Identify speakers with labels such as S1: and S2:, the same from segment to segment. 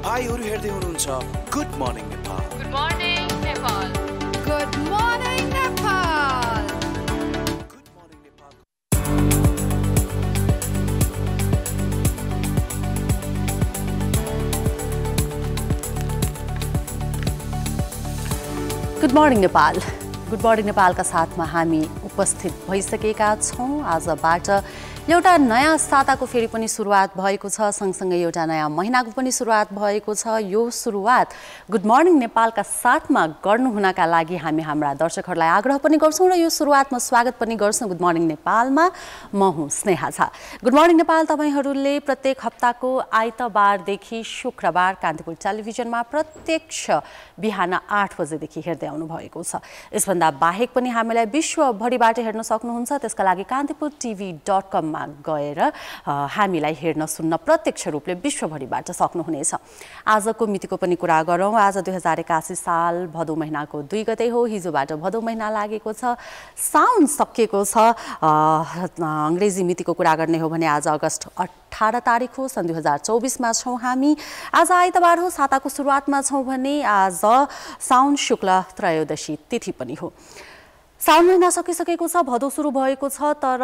S1: तपाईहरु हेर्दै हुनुहुन्छ good morning Nepal.
S2: Good morning Nepal.
S3: Good morning Nepal.
S1: Good morning Nepal.
S4: Good morning Nepal. Good morning नेपालका साथमा हामी उपस्थित भइसकेका छौँ। आजबाट एउटा नयाँ साताको फेरि पनि सुरुवात भएको छ, सँगसँगै एउटा नयाँ महिनाको पनि सुरुवात भएको छ। यो सुरुवात गुड मर्निङ नेपालका साथमा गर्नुहुनका लागि हामी हाम्रा दर्शकहरूलाई आग्रह पनि गर्छौँ र यो सुरुवातमा स्वागत पनि गर्छौँ। गुड मर्निङ नेपालमा म हुँ स्नेहा झा। गुड मर्निङ नेपाल तपाईहरूले प्रत्येक हप्ताको आइतबारदेखि शुक्रबार कान्तिपुर टेलिभिजनमा प्रत्यक्ष बिहान 8 बजेदेखि हेर्दै आउनुभएको छ। यसभन्दा बाहेक पनि हामीलाई विश्वभरिबाट हेर्न सक्नुहुन्छ। त्यसका लागि kantipurtv.com गएर हामीलाई हेर्न सुन्न प्रत्यक्ष रूपले विश्वभरिबाट सक्नुहुनेछ। आजको मितिको पनि कुरा गरौँ। आज 2081 साल भदौ महिनाको 2 गते हो। हिजोबाट भदौ महिना लागेको छ, साउन सकिएको छ। अङ्ग्रेजी मितिको कुरा गर्ने हो भने आज अगस्त 18 तारिक हो, सन् 2024 मा छौँ हामी। आज आइतबार हो, साताको सुरुवातमा छौँ भने आज साउन शुक्ल त्रयोदशी तिथि पनि हो। साउन महिना सकिसकेको छ, भदौ सुरु भएको छ। तर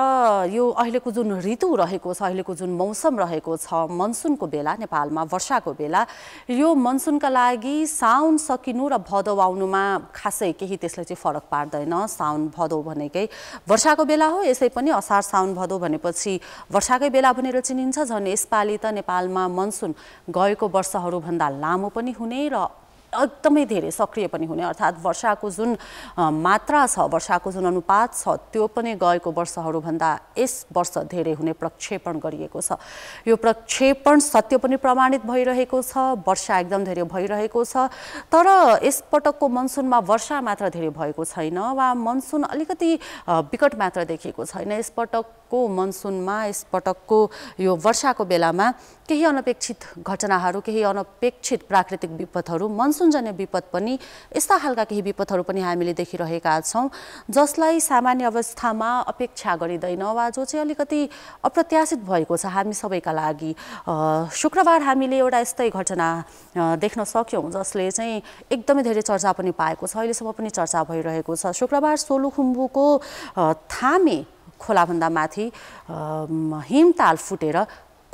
S4: यो अहिलेको जुन ऋतु रहेको छ, अहिलेको जुन मौसम रहेको छ, मनसुनको बेला, नेपालमा वर्षाको बेला, यो मनसुनका लागि साउन सकिनु र भदौ आउनुमा खासै केही त्यसले चाहिँ फरक पार्दैन। साउन भदौ भनेकै वर्षाको बेला हो। यसै पनि असार साउन भदौ भनेपछि वर्षाकै बेला भनेर चिनिन्छ। झन् यसपालि त नेपालमा मनसुन गएको वर्षहरूभन्दा लामो पनि हुने र एकदमै धेरै सक्रिय पनि हुने, अर्थात् वर्षाको जुन मात्रा छ, वर्षाको जुन अनुपात छ, त्यो पनि गएको वर्षहरूभन्दा यस वर्ष धेरै हुने प्रक्षेपण गरिएको छ। यो प्रक्षेपण सत्य पनि प्रमाणित भइरहेको छ। वर्षा एकदम धेरै भइरहेको छ। तर यसपटकको मनसुनमा वर्षा मात्र धेरै भएको छैन वा मनसुन अलिकति विकट मात्र देखिएको छैन। यसपटकको मनसुनमा, यसपटकको यो वर्षाको बेलामा केही अनपेक्षित घटनाहरू, केही अनपेक्षित प्राकृतिक विपदहरू, मनसुनजन्य विपद पनि, यस्ता खालका केही विपदहरू पनि हामीले देखिरहेका छौँ जसलाई सामान्य अवस्थामा अपेक्षा गरिँदैन वा जो चाहिँ अलिकति अप्रत्याशित भएको छ हामी सबैका लागि। शुक्रबार हामीले एउटा यस्तै घटना देख्न सक्यौँ जसले चाहिँ एकदमै धेरै चर्चा पनि पाएको छ, अहिलेसम्म पनि चर्चा भइरहेको छ। शुक्रबार सोलुखुम्बुको थामे खोलाभन्दा माथि हिमताल फुटेर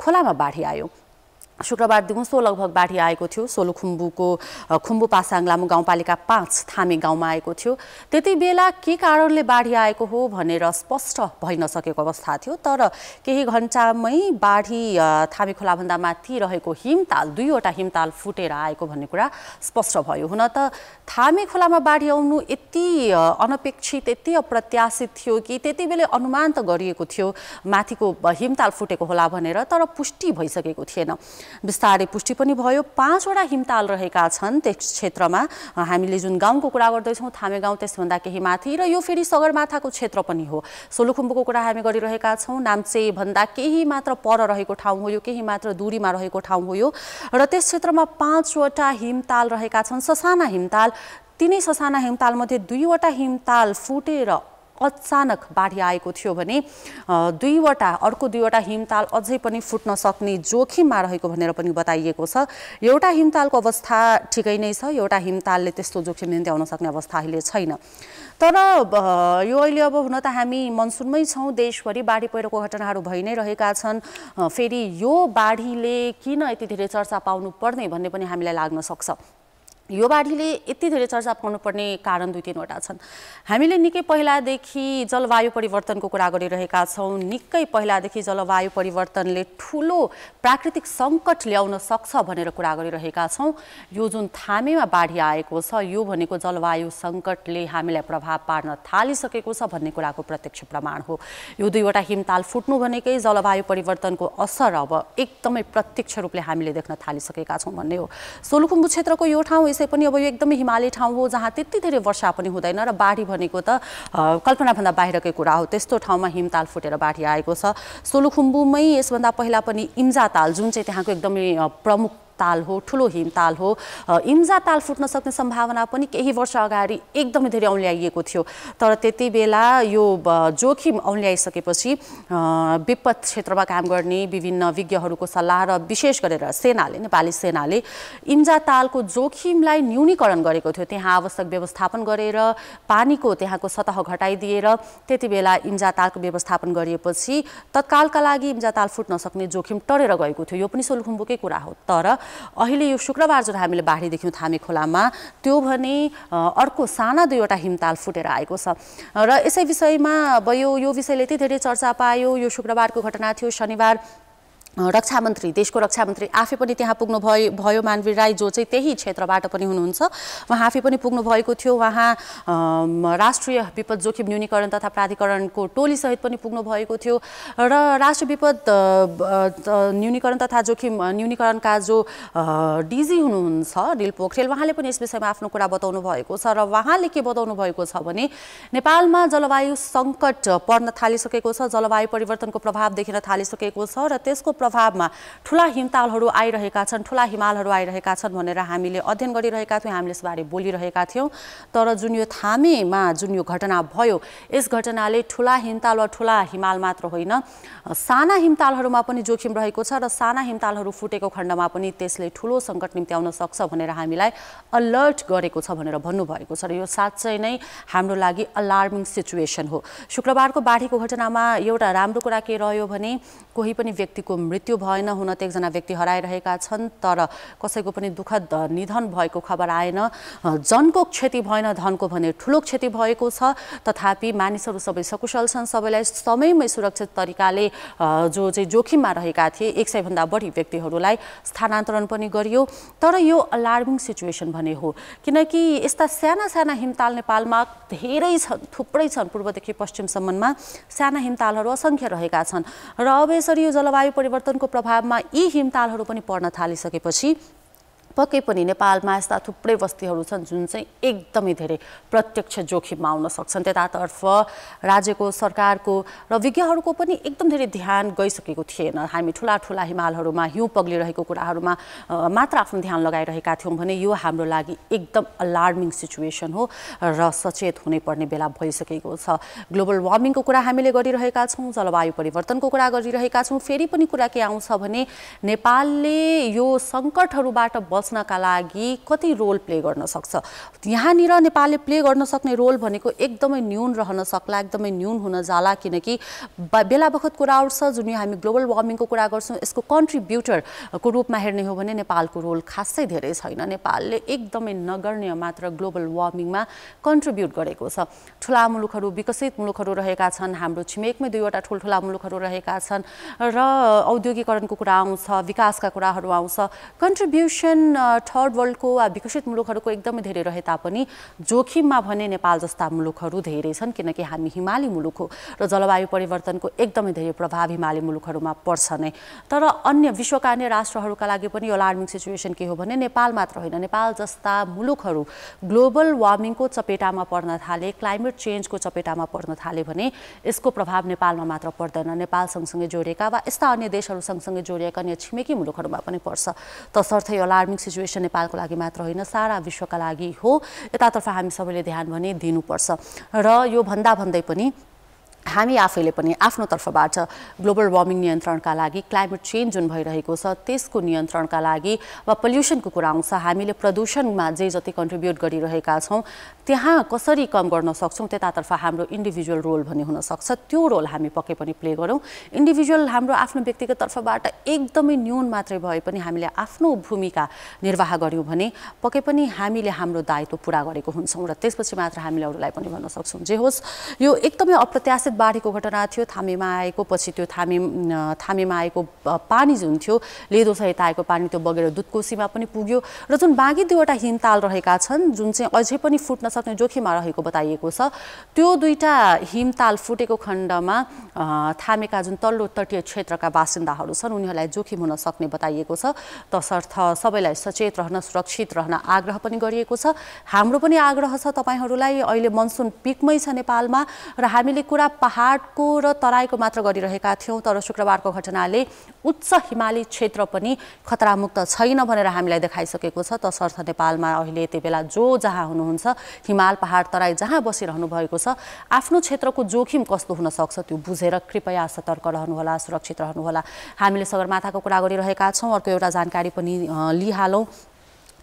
S4: खोलामा बाढी आयो। शुक्रबार दिउँसो लगभग बाढी आएको थियो। सोलुखुम्बुको खुम्बु पासाङ लामु गाउँपालिका 5 थामे गाउँमा आएको थियो। त्यति बेला के कारणले बाढी आएको हो भनेर स्पष्ट भइ नसकेको अवस्था थियो। तर केही घण्टामै बाढी थामे खोलाभन्दा माथि रहेको हिमताल, 2वटा हिमताल फुटेर आएको भन्ने कुरा स्पष्ट भयो। हुन त थामे खोलामा बाढी आउनु यति अनपेक्षित, यति अप्रत्याशित थियो कि त्यति बेला अनुमान त गरिएको थियो माथिको हिमताल फुटेको होला भनेर, तर पुष्टि भइसकेको थिएन। बिस्तारै पुष्टि पनि भयो। 5वटा हिमताल रहेका छन् त्यस क्षेत्रमा। हामीले जुन गाउँको कुरा गर्दैछौँ थामे गाउँ, त्यसभन्दा केही माथि, र यो फेरि सगरमाथाको क्षेत्र पनि हो। सोलुखुम्बुको कुरा हामी गरिरहेका छौँ। नाम्चे भन्दा केही मात्र पर रहेको ठाउँ हो यो, केही मात्र दूरीमा रहेको ठाउँ हो यो। र त्यस क्षेत्रमा 5वटा हिमताल रहेका छन्, ससाना हिमताल। तिनै ससाना हिमतालमध्ये 2वटा हिमताल फुटेर अचानक बाढी आएको थियो भने अर्को 2वटा हिमताल अझै पनि फुट्न सक्ने जोखिममा रहेको भनेर पनि बताइएको छ। एउटा हिमतालको अवस्था ठिकै नै छ, एउटा हिमतालले त्यस्तो जोखिम निम्ति आउन सक्ने अवस्था अहिले छैन। तर यो अहिले अब हुन त हामी मनसुनमै छौँ, देशभरि बाढी पहिरोको घटनाहरू भइ नै रहेका छन्। फेरि यो बाढीले किन यति धेरै चर्चा पाउनु पर्ने भन्ने पनि हामीलाई लाग्न सक्छ। यो बाढीले यति धेरै चर्चा पाउनुपर्ने कारण 2-3वटा छन्। हामीले निकै पहिलादेखि जलवायु परिवर्तनको कुरा गरिरहेका छौँ। निकै पहिलादेखि जलवायु परिवर्तनले ठुलो प्राकृतिक सङ्कट ल्याउन सक्छ भनेर कुरा गरिरहेका छौँ। यो जुन थामेमा बाढी आएको छ यो भनेको जलवायु सङ्कटले हामीलाई प्रभाव पार्न थालिसकेको छ भन्ने कुराको प्रत्यक्ष प्रमाण हो। यो 2वटा हिमताल फुट्नु भनेकै जलवायु परिवर्तनको असर अब एकदमै प्रत्यक्ष रूपले हामीले देख्न थालिसकेका छौँ भन्ने हो। सोलुखुम्बु क्षेत्रको यो ठाउँ यसै पनि अब यो एकदमै हिमाली ठाउँ हो जहाँ त्यति धेरै वर्षा पनि हुँदैन र बाढी भनेको त कल्पनाभन्दा बाहिरकै कुरा हो। त्यस्तो ठाउँमा हिमताल फुटेर बाढी आएको छ। सोलुखुम्बुमै यसभन्दा पहिला पनि इम्जाताल जुन चाहिँ त्यहाँको एकदमै प्रमुख ताल हो, ठुलो हिमताल हो। इम्जा ताल फुट्न सक्ने सम्भावना पनि केही वर्ष अगाडि एकदमै धेरै औँल्याइएको थियो। तर त्यति बेला यो जोखिम औँल्याइसकेपछि विपद क्षेत्रमा काम गर्ने विभिन्न विज्ञहरूको सल्लाह र विशेष गरेर नेपाली सेनाले इम्जा तालको जोखिमलाई न्यूनीकरण गरेको थियो। त्यहाँ आवश्यक व्यवस्थापन गरेर पानीको त्यहाँको सतह घटाइदिएर त्यति बेला इम्जा तालको व्यवस्थापन गरिएपछि तत्कालका लागि इम्जा ताल फुट्न सक्ने जोखिम टरेर गएको थियो। यो पनि सोलुखुम्बुकै कुरा हो। तर अहिले यो शुक्रबार जुन हामीले बाढी देख्यौँ थामे खोलामा, त्यो भने अर्को साना दुईवटा हिमताल फुटेर आएको छ। र यसै विषयमा अब यो विषयले यति धेरै चर्चा पायो। यो शुक्रबारको घटना थियो। शनिबार देशको रक्षा मन्त्री आफै पनि त्यहाँ पुग्नु भयो। मानवीर राई जो चाहिँ त्यही क्षेत्रबाट पनि हुनुहुन्छ, उहाँ आफै पनि पुग्नु भएको थियो। उहाँ राष्ट्रिय विपद जोखिम न्यूनीकरण तथा प्राधिकरणको टोलीसहित पनि पुग्नु भएको थियो। र राष्ट्रिय विपद न्यूनीकरण तथा जोखिम न्यूनीकरणका जो डिजी हुनुहुन्छ निल पोखरेल, उहाँले पनि यस विषयमा आफ्नो कुरा बताउनु भएको छ। र उहाँले के बताउनु भएको छ भने नेपालमा जलवायु सङ्कट पर्न थालिसकेको छ, जलवायु परिवर्तनको प्रभाव देखिन थालिसकेको छ र त्यसको प्रभावमा ठुला हिमतालहरू आइरहेका छन्, ठुला हिमालहरू आइरहेका छन् भनेर हामीले अध्ययन गरिरहेका थियौँ, हामीले यसबारे बोलिरहेका थियौँ। तर जुन यो थामेमा जुन यो घटना भयो, यस घटनाले ठुला हिमताल वा ठुला हिमाल मात्र होइन, साना हिमतालहरूमा पनि जोखिम रहेको छ र साना हिमतालहरू फुटेको खण्डमा पनि त्यसले ठुलो सङ्कट निम्त्याउन सक्छ भनेर हामीलाई अलर्ट गरेको छ भनेर भन्नुभएको छ। र यो साँच्चै नै हाम्रो लागि अलार्मिङ सिचुएसन हो। शुक्रबारको बाढीको घटनामा एउटा राम्रो कुरा के रह्यो भने कोही पनि व्यक्तिको मृत्यु भएन। हुन त एकजना व्यक्ति हराइरहेका छन्, तर कसैको पनि दुःखद निधन भएको खबर आएन। जनको क्षति भएन, धनको भने ठुलो क्षति भएको छ। तथापि मानिसहरू सबै सकुशल छन्, सबैलाई समयमै सुरक्षित तरिकाले जो चाहिँ जोखिममा रहेका थिए 100 भन्दा बढी व्यक्तिहरूलाई स्थानान्तरण पनि गरियो। तर यो अलार्मिङ सिचुएसन भने हो, किनकि यस्ता साना साना हिमताल नेपालमा धेरै छन्, थुप्रै छन्। पूर्वदेखि पश्चिमसम्ममा साना हिमतालहरू असङ्ख्य रहेका छन्। र अब यसरी यो जलवायु परिवर्तनको प्रभावमा यी हिमतालहरू पनि पर्न थालिसकेपछि पक्कै पनि नेपालमा यस्ता थुप्रै बस्तीहरू छन् जुन चाहिँ एकदमै धेरै प्रत्यक्ष जोखिममा आउन सक्छन्। त्यतातर्फ राज्यको सरकारको र विज्ञहरूको पनि एकदम धेरै ध्यान गइसकेको थिएन। हामी ठुला ठुला हिमालहरूमा हिउँ पग्लिरहेको कुराहरूमा मात्र आफ्नो ध्यान लगाइरहेका थियौँ भने यो हाम्रो लागि एकदम अलार्मिङ सिचुएसन हो र सचेत हुनुपर्ने बेला भइसकेको छ। ग्लोबल वार्मिङको कुरा हामीले गरिरहेका छौँ, जलवायु परिवर्तनको कुरा गरिरहेका छौँ। फेरि पनि कुरा के आउँछ भने नेपालले यो सङ्कटहरूबाट बच्नका लागि कति रोल प्ले गर्न सक्छ। यहाँनिर नेपालले प्ले गर्न सक्ने रोल भनेको एकदमै न्यून रहन सक्ला, एकदमै न्यून हुन जाला। किनकि बेला बखत कुरा उठ्छ जुन हामी ग्लोबल वार्मिङको कुरा गर्छौँ, यसको कन्ट्रिब्युटरको रूपमा हेर्ने हो भने नेपालको रोल खासै धेरै छैन। नेपालले एकदमै नगर्ने मात्र ग्लोबल वार्मिङमा कन्ट्रिब्युट गरेको छ। ठुला मुलुकहरू, विकसित मुलुकहरू रहेका छन्, हाम्रो छिमेकमै दुईवटा ठुल्ठुला मुलुकहरू रहेका छन् र औद्योगिकरणको कुरा आउँछ, विकासका कुराहरू आउँछ। कन्ट्रिब्युसन थर्ड वर्ल्डको वा विकसित मुलुकहरूको एकदमै धेरै रहे तापनि जोखिममा भने नेपाल जस्ता मुलुकहरू धेरै छन्, किनकि हामी हिमाली मुलुक हो र जलवायु परिवर्तनको एकदमै धेरै प्रभाव हिमाली मुलुकहरूमा पर्छ नै। तर अन्य विश्वका अन्य राष्ट्रहरूका लागि पनि अलार्मिङ सिचुएसन के हो भने नेपाल मात्र होइन, नेपाल जस्ता मुलुकहरू ग्लोबल वार्मिङको चपेटामा पर्न थाले, क्लाइमेट चेन्जको चपेटामा पर्न थाले भने यसको प्रभाव नेपालमा मात्र पर्दैन, नेपाल सँगसँगै जोडिएका वा यस्ता अन्य देशहरू सँगसँगै जोडिएका अन्य छिमेकी मुलुकहरूमा पनि पर्छ। तसर्थ अलार्मिङ सिचुएसन नेपालको लागि मात्र होइन, सारा विश्वका लागि हो। यतातर्फ हामी सबैले ध्यान भने दिनुपर्छ। र यो भन्दै पनि हामी आफैले पनि आफ्नो तर्फबाट ग्लोबल वार्मिङ नियन्त्रणका लागि, क्लाइमेट चेन्ज जुन भइरहेको छ त्यसको नियन्त्रणका लागि वा पोल्युसनको कुरा आउँछ, हामीले प्रदूषणमा जति कन्ट्रिब्युट गरिरहेका छौँ त्यहाँ कसरी कम गर्न सक्छौँ, त्यतातर्फ हाम्रो इन्डिभिजुअल रोल भन्ने हुनसक्छ। त्यो रोल हामी पक्कै पनि प्ले गरौँ। इन्डिभिजुअल हाम्रो आफ्नो व्यक्तिगत तर्फबाट एकदमै न्यून मात्रै भए पनि हामीले आफ्नो भूमिका निर्वाह गऱ्यौँ भने पक्कै पनि हामीले हाम्रो दायित्व पुरा गरेको हुन्छौँ र त्यसपछि मात्र हामीले अरूलाई पनि भन्न सक्छौँ। जे होस्, यो एकदमै अप्रत्याशित बाढीको घटना थियो। थामेमा आएको पछि त्यो थामेमा आएको पानी जुन थियो, लेदोसहित आएको पानी त्यो बगेर दुधकोसीमा पनि पुग्यो र जुन बाँकी दुईवटा हिमताल रहेका छन् जुन चाहिँ अझै पनि फुट्न सक्ने जोखिममा रहेको बताइएको छ, त्यो दुईटा हिमताल फुटेको खण्डमा थामेका जुन तल्लो तटीय क्षेत्रका बासिन्दाहरू छन् उनीहरूलाई जोखिम हुन सक्ने बताइएको छ। तसर्थ सबैलाई सचेत रहन, सुरक्षित रहन आग्रह पनि गरिएको छ। हाम्रो पनि आग्रह छ तपाईहरूलाई, अहिले मनसुन पिकमै छ नेपालमा र हामीले कुरा पहाडको र तराईको मात्र गरिरहेका थियौँ, तर शुक्रबारको घटनाले उच्च हिमाली क्षेत्र पनि खतरामुक्त छैन भनेर हामीलाई देखाइसकेको छ। तसर्थ नेपालमा अहिले यति बेला जो जहाँ हुनुहुन्छ, हिमाल पहाड तराई जहाँ बसिरहनु भएको छ, आफ्नो क्षेत्रको जोखिम कस्तो हुन सक्छ त्यो बुझेर कृपया सतर्क रहनुहोला, सुरक्षित रहनुहोला। हामीले सगरमाथाको कुरा गरिरहेका छौँ। अर्को एउटा जानकारी पनि लिइहालौँ।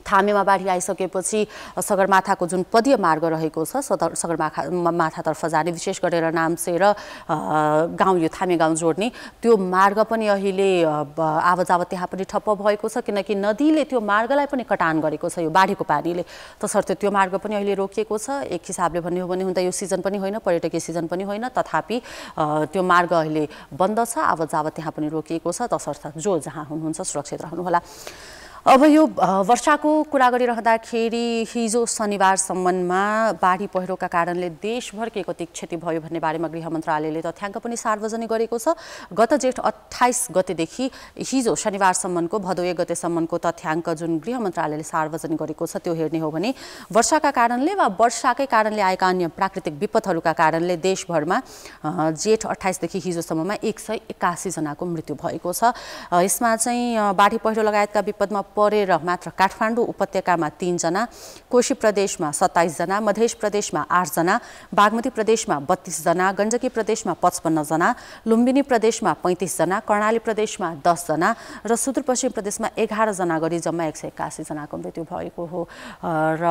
S4: थामेमा बाढी आइसकेपछि सगरमाथाको जुन पदीय मार्ग रहेको छ सगरमाथातर्फ जाने, विशेष गरेर नाम्चे र गाउँ, यो थामे गाउँ जोड्ने त्यो मार्ग पनि अहिले आवत त्यहाँ पनि ठप्प भएको छ, किनकि नदीले त्यो मार्गलाई पनि कटान गरेको छ यो बाढीको पानीले। तसर्थ त्यो मार्ग पनि अहिले रोकिएको छ। एक हिसाबले भन्ने हो भने हुन त यो सिजन पनि होइन, पर्यटकीय सिजन पनि होइन, तथापि त्यो मार्ग अहिले बन्द छ, आवत त्यहाँ पनि रोकिएको छ। तसर्थ जो जहाँ हुनुहुन्छ सुरक्षित रहनुहोला। अब यो वर्षाको कुरा गरिरहँदाखेरि हिजो शनिबारसम्ममा बाढी पहिरोका कारणले देशभर के कति क्षति भयो भन्ने बारेमा गृह मन्त्रालयले तथ्याङ्क पनि सार्वजनिक गरेको छ। गत जेठ 28 गतेदेखि हिजो शनिबारसम्मको भदौ 1 गतेसम्मको तथ्याङ्क जुन गृह मन्त्रालयले सार्वजनिक गरेको छ त्यो हेर्ने हो भने वर्षाका कारणले वा वर्षाकै कारणले आएका अन्य प्राकृतिक विपदहरूका कारणले देशभरमा जेठ 28 देखि हिजोसम्ममा 181 जनाको मृत्यु भएको छ। यसमा चाहिँ बाढी पहिरो लगायतका विपदमा परेर मात्र काठमाडौँ उपत्यकामा 3 जना, कोशी प्रदेशमा 27 जना, मध्य प्रदेशमा 8 जना, बागमती प्रदेशमा 32 जना, गण्डकी प्रदेशमा 55 जना, लुम्बिनी प्रदेशमा 35 जना, कर्णाली प्रदेशमा 10 जना र सुदूरपश्चिम प्रदेशमा 11 जना गरी जम्मा 181 जनाको मृत्यु भएको हो। र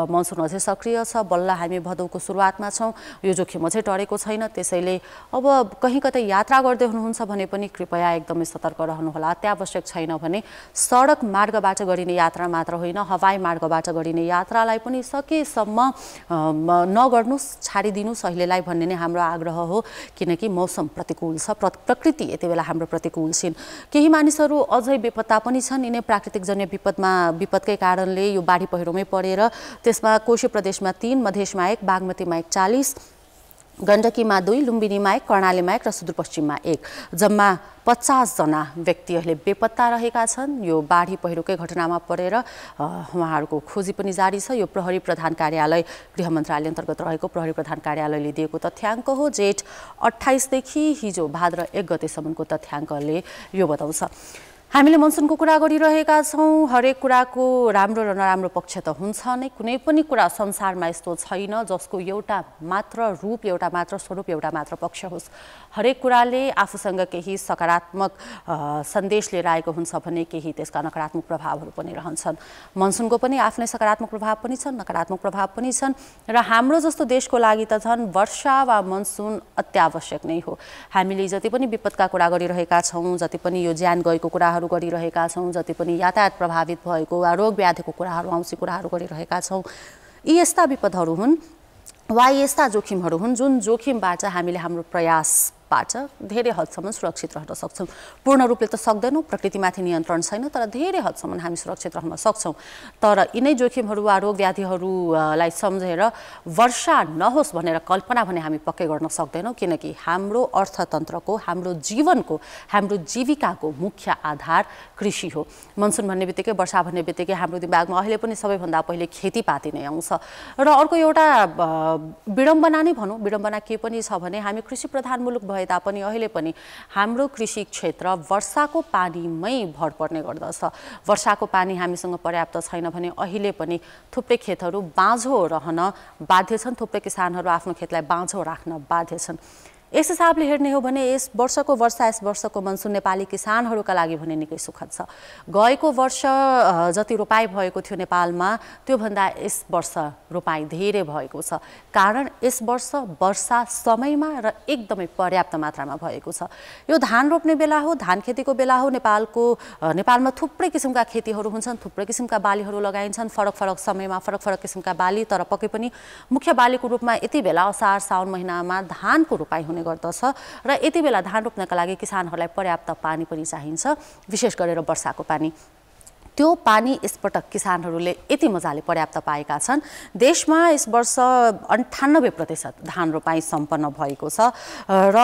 S4: मनसुन अझै सक्रिय छ। बल्ल हामी भदौको सुरुवातमा छौँ। यो जोखिम अझै टरेको छैन। त्यसैले अब कहीँ कतै यात्रा गर्दै हुनुहुन्छ भने पनि कृपया एकदमै सतर्क रहनुहोला। अत्यावश्यक छैन भने सडक मार्गबाट गरिने यात्रा मात्र होइन, हवाई मार्गबाट गरिने यात्रालाई पनि सकेसम्म नगर्नुस्, छाडिदिनुस् अहिलेलाई भन्ने नै हाम्रो आग्रह हो। किनकि मौसम प्रतिकूल छ, प्रकृति यति बेला हाम्रो प्रतिकूल छिन्। केही मानिसहरू अझै बेपत्ता पनि छन्। यिनै प्राकृतिक जन्य विपदकै कारणले यो बाढी पहिरोमै परेर त्यसमा कोशी प्रदेशमा 3, मधेसमा 1, बागमतीमा 41, गण्डकीमा 2, लुम्बिनीमा 1, कर्णालीमा 1 र सुदूरपश्चिममा 1, जम्मा 50 जना व्यक्तिहरूले बेपत्ता रहेका छन्। यो बाढी पहिरोकै घटनामा परेर उहाँहरूको खोजी पनि जारी छ। यो प्रहरी प्रधान कार्यालय, गृह मन्त्रालय अन्तर्गत रहेको प्रहरी प्रधान कार्यालयले दिएको तथ्याङ्क हो। जेठ 28 देखि हिजो भाद्र 1 गतेसम्मको तथ्याङ्कले यो बताउँछ। हामीले मनसुनको कुरा गरिरहेका छौँ। हरेक कुराको राम्रो र नराम्रो पक्ष त हुन्छ नै। कुनै पनि कुरा संसारमा यस्तो छैन जसको एउटा मात्र रूप, एउटा मात्र स्वरूप, एउटा मात्र पक्ष होस्। हरेक कुराले आफूसँग केही सकारात्मक सन्देश लिएर आएको हुन्छ भने केही त्यसका नकारात्मक प्रभावहरू पनि रहन्छन्। मनसुनको पनि आफ्नै सकारात्मक प्रभाव पनि छन्, नकारात्मक प्रभाव पनि छन्। र हाम्रो जस्तो देशको लागि त झन् वर्षा वा मनसुन अत्यावश्यक नै हो। हामीले जति पनि विपदका कुरा गरिरहेका छौँ, जति पनि यो ज्यान गएको कुराहरू गरिरहेका छौँ, जति पनि यातायात प्रभावित भएको वा रोग व्याधिको कुराहरू, औँसी कुराहरू गरिरहेका छौँ, यी यस्ता विपदहरू हुन् वा यस्ता जोखिमहरू हुन् जुन जोखिमबाट हामीले हाम्रो प्रयासबाट धेरै हदसम्म सुरक्षित रहन सक्छौँ। पूर्ण रूपले त सक्दैनौँ, प्रकृतिमाथि नियन्त्रण छैन, तर धेरै हदसम्म हामी सुरक्षित रहन सक्छौँ। तर यिनै जोखिमहरू वा रोग व्याधिहरूलाई सम्झेर वर्षा नहोस् भनेर कल्पना भने हामी पक्कै गर्न सक्दैनौँ। किनकि हाम्रो अर्थतन्त्रको, हाम्रो जीवनको, हाम्रो जीविकाको मुख्य आधार कृषि हो। मनसुन भन्ने बित्तिकै, वर्षा भन्ने बित्तिकै हाम्रो दिमागमा अहिले पनि सबैभन्दा पहिले खेतीपाती नै आउँछ। र अर्को एउटा विडम्बना नै भनौँ, विडम्बना के पनि छ भने हामी कृषि प्रधान मुलुक भए तापनि अहिले पनि हाम्रो कृषि क्षेत्र वर्षाको पानीमै भर पर्ने गर्दछ। वर्षाको पानी हामीसँग पर्याप्त छैन भने अहिले पनि थुप्रै खेतहरू बाँझो रहन बाध्य छन्, थुप्रै किसानहरू आफ्नो खेतलाई बाँझो राख्न बाध्य छन्। यस हिसाबले हेर्ने हो भने यस वर्षको वर्षा, यस वर्षको मनसुन नेपाली किसानहरूका लागि भने निकै सुखद छ। गएको वर्ष जति रोपाई भएको थियो नेपालमा त्योभन्दा यस वर्ष रोपाई धेरै भएको छ। कारण यस वर्ष वर्षा समयमा र एकदमै पर्याप्त मात्रामा भएको छ। यो धान रोप्ने बेला हो, धान खेतीको बेला हो। नेपालमा थुप्रै किसिमका खेतीहरू हुन्छन्, थुप्रै किसिमका बालीहरू लगाइन्छन्, फरक फरक समयमा फरक फरक किसिमका बाली। तर पक्कै पनि मुख्य बालीको रूपमा यति बेला असार साउन महिनामा धानको रोपाई हुने गर्दछ र यति बेला धान रोप्नका लागि किसानहरूलाई पर्याप्त पानी पनि चाहिन्छ, विशेष गरेर वर्षाको पानी। त्यो पानी यसपटक किसानहरूले यति मजाले पर्याप्त पाएका छन्। देशमा यस वर्ष 98% धान रोपाई सम्पन्न भएको छ र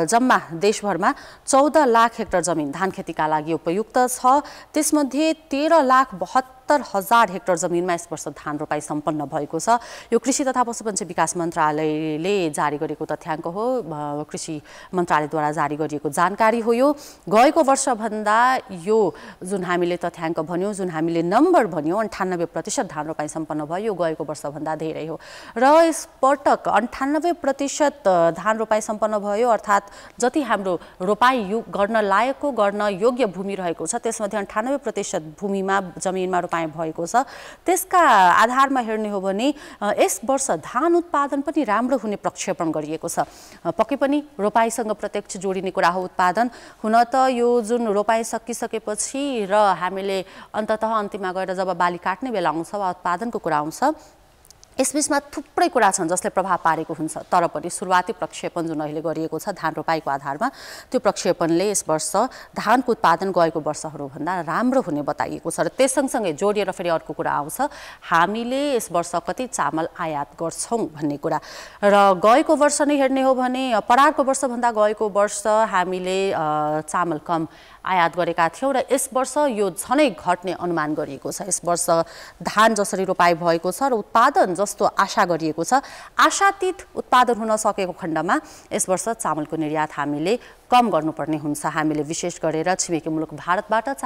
S4: जम्मा देशभरमा 14 लाख हेक्टर जमिन धान खेतीका लागि उपयुक्त छ। त्यसमध्ये 13,72,000 70,000 हेक्टर जमिनमा यस वर्ष धान रोपाई सम्पन्न भएको छ। यो कृषि तथा पशुपन्छी विकास मन्त्रालयले जारी गरेको तथ्याङ्क हो। कृषि मन्त्रालयद्वारा जारी गरिएको जानकारी हो। यो गएको वर्षभन्दा यो जुन हामीले तथ्याङ्क भन्यौँ, जुन हामीले नम्बर भन्यौँ 98% धान रोपाई सम्पन्न भयो, यो गएको वर्षभन्दा धेरै हो। र यस पटक 98% धान रोपाई सम्पन्न भयो, अर्थात् जति हाम्रो रोपाई गर्न लायकको, गर्न योग्य भूमि रहेको छ त्यसमध्ये 98% भूमिमा जमिनमा रोपाई भएको छ। त्यसका आधारमा हेर्ने हो भने यस वर्ष धान उत्पादन पनि राम्रो हुने प्रक्षेपण गरिएको छ। पक्कै पनि रोपाईसँग प्रत्यक्ष जोडिने कुरा हो उत्पादन। हुन त यो जुन रोपाई सकिसकेपछि र हामीले अन्ततः अन्तिममा गएर जब बाली काट्ने बेला आउँछ वा उत्पादनको कुरा आउँछ, यसबिचमा थुप्रै कुरा छन् जसले प्रभाव पारेको हुन्छ। तर पनि सुरुवाती प्रक्षेपण जुन अहिले गरिएको छ धान रोपाईको आधारमा, त्यो प्रक्षेपणले यस वर्ष धानको उत्पादन गएको वर्षहरूभन्दा राम्रो हुने बताइएको छ। र त्यस सँगसँगै जोडिएर फेरि अर्को कुरा आउँछ, हामीले यस वर्ष कति चामल आयात गर्छौँ भन्ने कुरा। र गएको वर्ष नै हेर्ने हो भने परारको वर्षभन्दा गएको वर्ष हामीले चामल कम आयात गरेका थियौँ र यस वर्ष यो झनै घट्ने अनुमान गरिएको छ। यस वर्ष धान जसरी रोपाई भएको छ र उत्पादन जस्तो आशा गरिएको छ, आशातीत उत्पादन हुन सकेको खण्डमा यस वर्ष चामलको निर्यात हामीले कम गर्नुपर्ने हुन्छ। हामीले विशेष गरेर छिमेकी मुलुक भारतबाट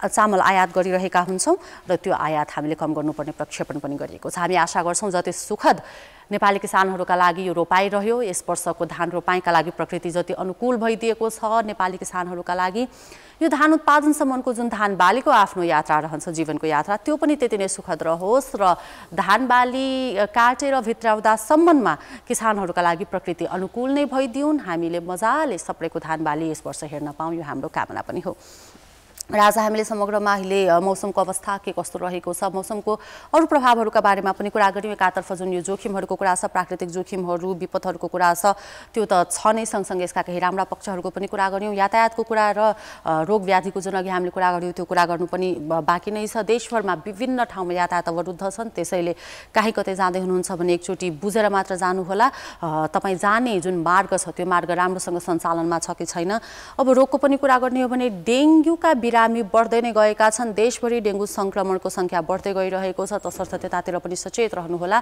S4: चामल आयात गरिरहेका हुन्छौँ र त्यो आयात हामीले कम गर्नुपर्ने प्रक्षेपण पनि गरिएको छ। हामी आशा गर्छौँ जति सुखद नेपाली किसानहरूका लागि यो रोपाई रह्यो, यस वर्षको धान रोपाईका लागि प्रकृति जति अनुकूल भइदिएको छ नेपाली किसानहरूका लागि, यो धान उत्पादनसम्मको जुन धान बालीको आफ्नो यात्रा रहन्छ, जीवनको यात्रा, त्यो पनि त्यति नै सुखद रहोस् र धान बाली काटेर भित्राउँदासम्ममा किसानहरूका लागि प्रकृति अनुकूल नै भइदिउन्। हामीले मजाले सप्रेको धान बाली यस वर्ष हेर्न पाऊँ, यो हाम्रो कामना पनि हो। र आज हामीले समग्रमा अहिले मौसमको अवस्था के कस्तो रहेको छ, मौसमको अरू प्रभावहरूका बारेमा पनि कुरा गऱ्यौँ। एकातर्फ जुन यो जोखिमहरूको कुरा छ, प्राकृतिक जोखिमहरू, विपदहरूको कुरा छ, त्यो त छ नै, सँगसँगै यसका केही राम्रा पक्षहरूको पनि कुरा गऱ्यौँ। यातायातको कुरा र रोग व्याधिको जुन अघि हामीले कुरा गऱ्यौँ त्यो कुरा गर्नु पनि बाँकी नै छ। देशभरमा विभिन्न ठाउँमा यातायात अवरुद्ध छन्, त्यसैले काहीँ कतै जाँदै हुनुहुन्छ भने एकचोटि बुझेर मात्र जानुहोला। तपाईँ जाने जुन मार्ग छ त्यो मार्ग राम्रोसँग सञ्चालनमा छ कि छैन। अब रोगको पनि कुरा गर्ने हो भने डेङ्गुका बिरामी बढ्दै नै गएका छन्। देशभरि डेङ्गु संक्रमणको संख्या बढ्दै गइरहेको छ, तसर्थ त्यतातिर पनि सचेत रहनुहोला।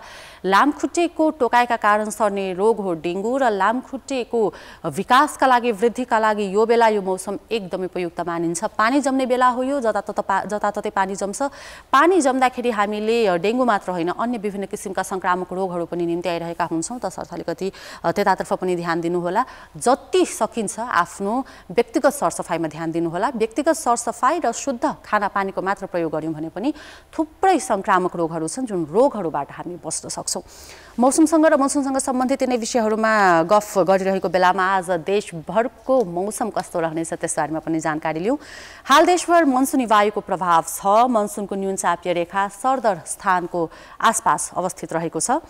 S4: लामखुट्टेको टोकाइका कारण सर्ने रोग हो डेङ्गु र लामखुट्टेको विकासका लागि, वृद्धिका लागि यो बेला यो मौसम एकदमै उपयुक्त मानिन्छ। पानी जम्ने बेला हो यो, जताततै पानी जम्छ। पानी जम्दाखेरि हामीले डेङ्गु मात्र होइन अन्य विभिन्न किसिमका संक्रामक रोगहरू पनि निम्ति आइरहेका हुन्छौँ, तसर्थ अलिकति त्यतातर्फ पनि ध्यान दिनुहोला। जति सकिन्छ आफ्नो व्यक्तिगत सरसफाइमा ध्यान दिनुहोला। व्यक्तिगत सरसफाइ र शुद्ध खानापानीको मात्र प्रयोग गऱ्यौँ भने पनि थुप्रै संक्रामक रोगहरू छन् जुन रोगहरूबाट हामी बच्न सक्छौँ। मौसमसँग र मनसुनसँग सम्बन्धित यिनै विषयहरूमा गफ गरिरहेको बेलामा आज देशभरको मौसम कस्तो रहनेछ त्यसबारेमा पनि जानकारी लिउँ। हाल देशभर मनसुनी वायुको प्रभाव छ। मनसुनको न्यून चापीय रेखा सरदर स्थानको आसपास अवस्थित रहेको छ।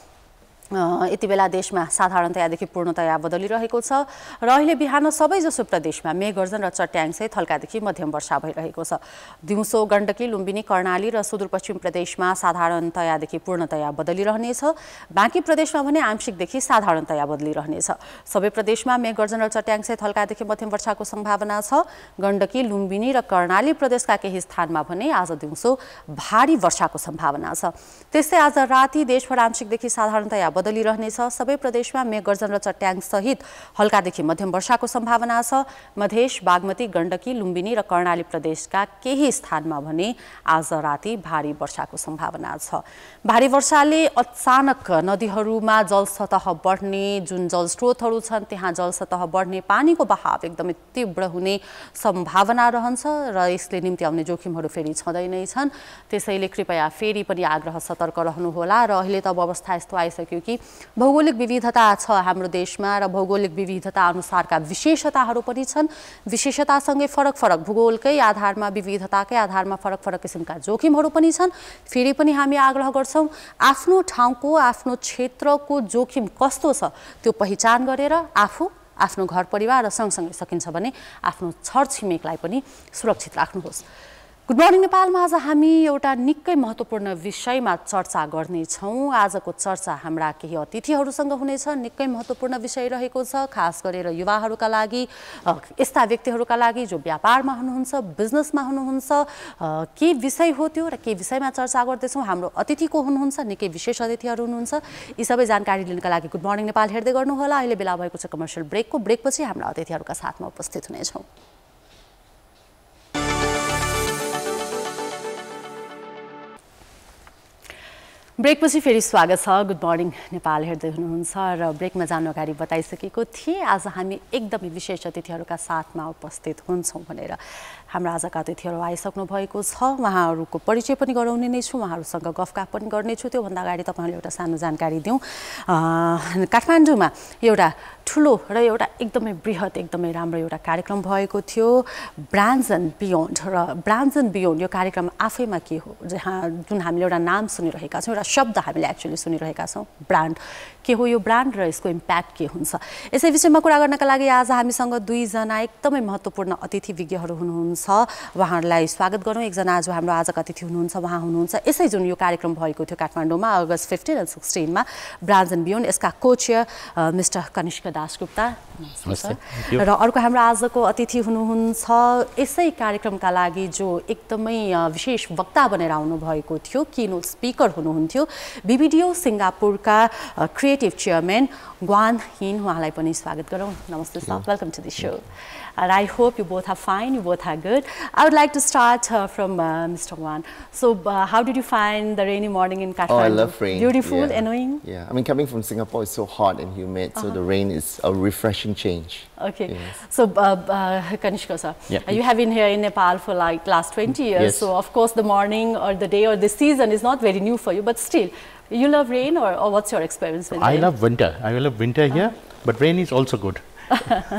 S4: यति बेला देशमा साधारणतयादेखि पूर्णतया बदलिरहेको छ र अहिले बिहान सबैजसो प्रदेशमा मेघगर्जन र चट्याङसहित हल्कादेखि मध्यम वर्षा भइरहेको छ। दिउँसो गण्डकी, लुम्बिनी, कर्णाली र सुदूरपश्चिम प्रदेशमा साधारणतयादेखि पूर्णतया बदलिरहनेछ। बाँकी प्रदेशमा भने आंशिकदेखि साधारणतया बदलिरहनेछ। सबै प्रदेशमा मेघगर्जन र चट्याङसहित हल्कादेखि मध्यम वर्षाको सम्भावना छ। गण्डकी, लुम्बिनी र कर्णाली प्रदेशका केही स्थानमा भने आज दिउँसो भारी वर्षाको सम्भावना छ। त्यस्तै आज राति देशभर आंशिकदेखि साधारणतया बदलिरहनेछ। सबै प्रदेशमा मेघगर्जन र चट्याङ सहित हल्कादेखि मध्यम वर्षाको सम्भावना छ। मधेश, बागमती, गण्डकी, लुम्बिनी र कर्णाली प्रदेशका केही स्थानमा भने आज राति भारी वर्षाको सम्भावना छ। भारी वर्षाले अचानक नदीहरूमा जलसतह बढ्ने, जुन जलस्रोतहरू छन् त्यहाँ जलसतह बढ्ने, पानीको बहाव एकदमै तीव्र हुने सम्भावना रहन्छ र यसले निम्ति आउने जोखिमहरू फेरि छँदै नै छन्। त्यसैले कृपया फेरि पनि आग्रह सतर्क रहनुहोला। र अहिले त अब अवस्था यस्तो आइसक्यो कि भौगोलिक विविधता छ हाम्रो देशमा र भौगोलिक विविधता अनुसारका विशेषताहरू पनि छन्। विशेषतासँगै फरक फरक भूगोलकै आधारमा, विविधताकै आधारमा फरक फरक किसिमका जोखिमहरू पनि छन्। फेरि पनि हामी आग्रह गर्छौँ आफ्नो ठाउँको, आफ्नो क्षेत्रको जोखिम कस्तो छ त्यो पहिचान गरेर आफू, आफ्नो घर परिवार र सँगसँगै सकिन्छ भने आफ्नो छरछिमेकलाई पनि सुरक्षित राख्नुहोस्। गुड मर्निङ नेपालमा आज हामी एउटा निकै महत्त्वपूर्ण विषयमा चर्चा गर्नेछौँ। आजको चर्चा हाम्रा केही अतिथिहरूसँग हुनेछ। निकै महत्त्वपूर्ण विषय रहेको छ, खास गरेर युवाहरूका लागि, यस्ता व्यक्तिहरूका लागि जो व्यापारमा हुनुहुन्छ, बिजनेसमा हुनुहुन्छ। के विषय हो त्यो र के विषयमा चर्चा गर्दैछौँ। हाम्रो अतिथि को हुनुहुन्छ, निकै विशेष अतिथिहरू हुनुहुन्छ। यी सबै जानकारी लिनका लागि गुड मर्निङ नेपाल हेर्दै गर्नुहोला। अहिले बेला भएको छ कमर्सियल ब्रेकको। ब्रेकपछि हाम्रा अतिथिहरूका साथमा उपस्थित हुनेछौँ। ब्रेकपछि फेरि स्वागत छ। गुड मर्निङ नेपाल हेर्दै हुनुहुन्छ र ब्रेकमा जानु अगाडि बताइसकेको थिएँ आज हामी एकदमै विशेष अतिथिहरूका साथमा उपस्थित हुन्छौँ भनेर। हाम्रा आजका अतिथिहरू आइसक्नु भएको छ। उहाँहरूको परिचय पनि गराउने नै छु, उहाँहरूसँग गफगाफ पनि गर्नेछु। त्योभन्दा अगाडि तपाईँहरूले एउटा सानो जानकारी दिउँ। काठमाडौँमा एउटा ठुलो र एउटा एकदमै बृहत, एकदमै राम्रो एउटा कार्यक्रम भएको थियो, ब्रान्ड्स एन्ड बियोन्ड। र ब्रान्ड्स एन्ड बियोन्ड यो कार्यक्रम आफैमा के हो, जुन हामीले एउटा नाम सुनिरहेका छौँ, एउटा शब्द हामीले एक्चुअली सुनिरहेका छौँ, ब्रान्ड के हो, यो ब्रान्ड र यसको इम्प्याक्ट के हुन्छ, यसै विषयमा कुरा गर्नका लागि आज हामीसँग दुईजना एकदमै महत्त्वपूर्ण अतिथि विज्ञहरू हुनुहुन्छ। उहाँहरूलाई स्वागत गरौँ। एकजना जो हाम्रो आजका अतिथि हुनुहुन्छ उहाँ हुनुहुन्छ यसै जुन यो कार्यक्रम भएको थियो काठमाडौँमा अगस्त 15 र 16 ब्रान्ड्स एन्ड बियोन्ड, यसका कोचेयर मिस्टर कनिष्क दासगुप्ता र अर्को हाम्रो आजको अतिथि हुनुहुन्छ यसै कार्यक्रमका लागि जो एकदमै विशेष वक्ता बनेर आउनु भएको थियो, कीनोट स्पिकर हुनुहुन्थ्यो, बीबीडीओ सिङ्गापुरका क्रिएटिभ चेयरम्यान ग्वान हिन। उहाँलाई पनि स्वागत गरौँ। नमस्ते sir, welcome to the show. And I hope you both are fine, you both are good. I would like to start from Mr. Wan. So, how did you find the rainy morning in Kathmandu?
S5: Oh, I love rain.
S4: Beautiful,
S5: yeah.
S4: annoying?
S5: Yeah, I mean, coming from Singapore, it's so hot and humid, so the rain is a refreshing change.
S4: Okay.
S5: Yes.
S4: So, Kanishka sir, you have been here in Nepal for like last 20 years.
S5: Yes.
S4: So, of course, the morning or the day or the season is not very new for you, but still, you love rain or what's your experience with rain?
S6: I love winter. I love winter here, but rain is also good.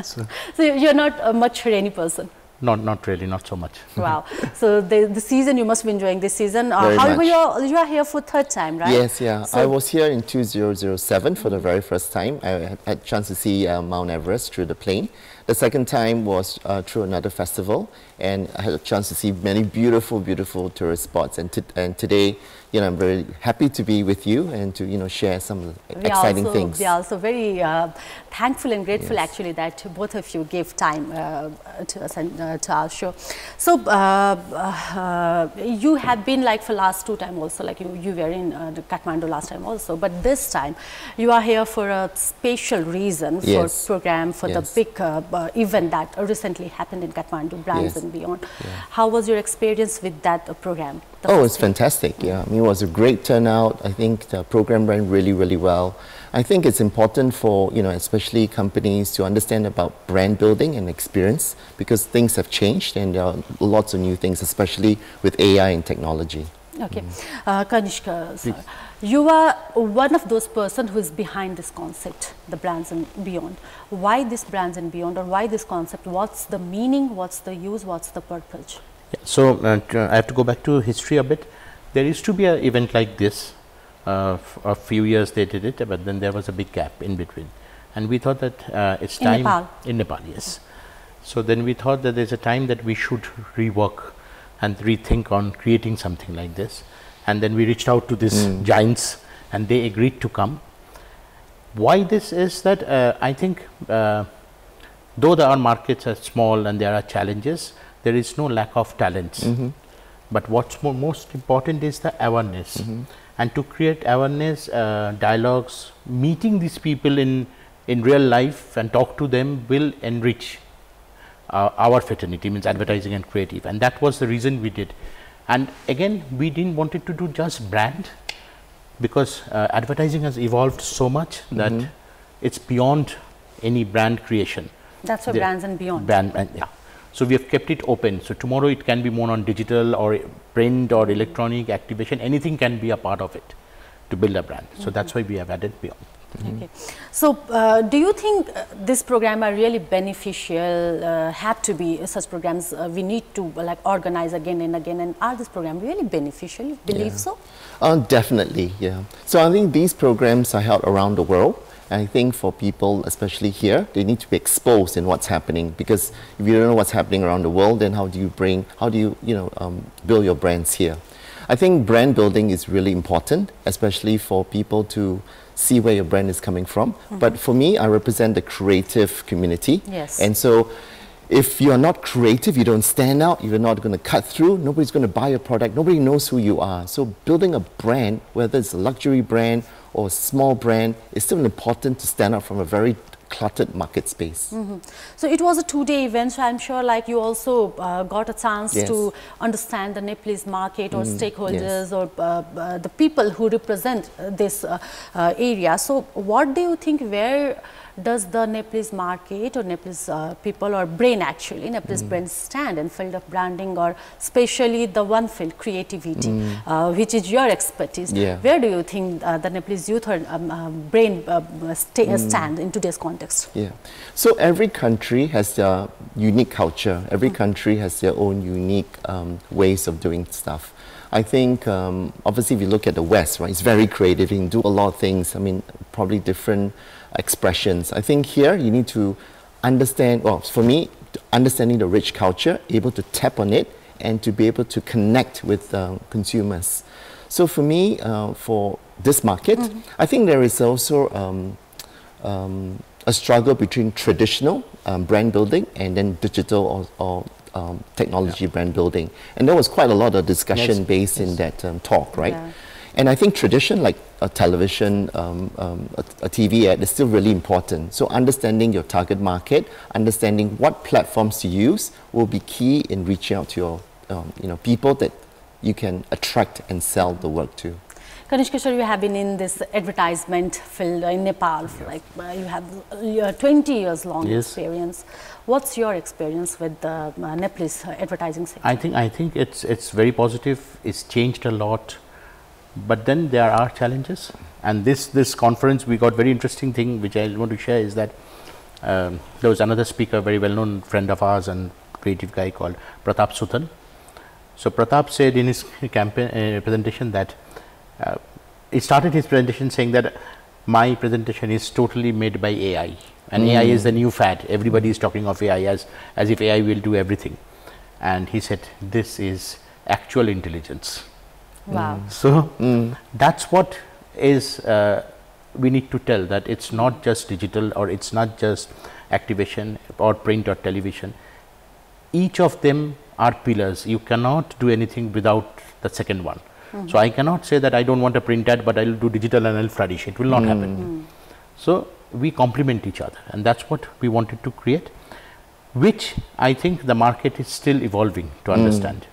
S4: So you're not a much rainy person?
S6: Not really, not so much.
S4: Wow. So the season, you must be enjoying this season. However, you are here for third time, right?
S5: Yes, yeah. So I was here in 2007 for the very first time. I had a chance to see Mount Everest through the plane. The second time was through another festival, and I had a chance to see many beautiful, beautiful tourist spots. And today, you know, I'm very happy to be with you and to, you know, share some exciting things.
S4: We are also very thankful and grateful actually that both of you gave time to us and to our show. So you have been like for last two times also, like you were in the Kathmandu last time also, but this time you are here for a special reason, for program, for the big event that recently happened in Kathmandu, Brands and Beyond. How was your experience with that program?
S5: Oh, it's fantastic. Yeah, I mean, it was a great turnout. I think the program ran really, really well. I think it's important for, you know, especially companies to understand about brand building and experience because things have changed and there are lots of new things, especially with AI and technology.
S4: Okay. Kanishka, sir, you are one of those persons who is behind this concept, the Brands and Beyond. Why this Brands and Beyond, or why this concept? What's the meaning? What's the use? What's the purpose?
S6: Yeah, so I have to go back to history a bit. There used to be an event like this. A few years they did it, but then there was a big gap in between. And we thought that it's time.
S4: In Nepal?
S6: In Nepal, yes. So then we thought that there's a time that we should rework and rethink on creating something like this. And then we reached out to these giants and they agreed to come. Why this is that I think though our markets are small and there are challenges, there is no lack of talents. But what's most important is the awareness. And to create awareness, dialogues, meeting these people in real life and talk to them will enrich our fraternity, means advertising and creative. And that was the reason we did. And again, we didn't want it to do just brand because advertising has evolved so much that it's beyond any brand creation.
S4: That's why Brands and Beyond.
S6: Yeah. So we have kept it open. So tomorrow it can be more on digital or print or electronic activation. Anything can be a part of it to build a brand. So that's why we have added Beyond.
S4: Okay. So, do you think this program are really beneficial? Have to be such programs we need to like organize again and again. And are this program really beneficial? You believe so?
S5: Definitely, yeah. So I think these programs are held around the world. And I think for people, especially here, they need to be exposed in what's happening, because if you don't know what's happening around the world, then how do you build your brands here? I think brand building is really important, especially for people to see where your brand is coming from. But for me, I represent the creative community.
S4: Yes.
S5: And so if you're not creative, you don't stand out, you're not going to cut through, nobody's going to buy your product, nobody knows who you are. So building a brand, whether it's a luxury brand or a small brand, is still important to stand out from a very cluttered market space.
S4: So it was a 2-day event, so I'm sure like you also got a chance to understand the Nepalese market or stakeholders or the people who represent this area. So what do you think, where does the Nepalese market or Nepalese people or brain actually, Nepalese brain stand in field of branding, or especially the one field, creativity, which is your expertise? Where do you think the Nepalese youth or brain stand in today's context?
S5: Yeah. So every country has their unique culture. Every country has their own unique ways of doing stuff. I think, obviously, if you look at the West, right, it's very creative. You can do a lot of things. I mean, probably different expressions. I think here you need to understand, well, for me, understanding the rich culture, able to tap on it, and to be able to connect with consumers. So for me, for this market, I think there is also a struggle between traditional brand building and then digital or technology brand building. And there was quite a lot of discussion based in that talk, right? And I think tradition, like a television, a TV ad, is still really important. So understanding your target market, understanding what platforms to use will be key in reaching out to your people that you can attract and sell the work to.
S4: Kanishka sir, you have been in this advertisement field in Nepal, like you have 20 years long experience. What's your experience with the Nepalese advertising sector?
S6: I think it's very positive. It's changed a lot, but then there are challenges. And this conference, we got very interesting thing which I want to share is that there was another speaker, very well known friend of ours and creative guy called Pratap Sutan. So Pratap said in his campaign presentation that he started his presentation saying that my presentation is totally made by AI, and AI is the new fad. Everybody is talking of AI as if AI will do everything. And he said, this is actual intelligence.
S4: Wow.
S6: So that's what is we need to tell, that it's not just digital, or it's not just activation or print or television. Each of them are pillars. You cannot do anything without the second one. So I cannot say that I don't want a print ad, but I'll do digital and I'll flourish. It will not happen. So we complement each other, and that's what we wanted to create, which I think the market is still evolving to understand.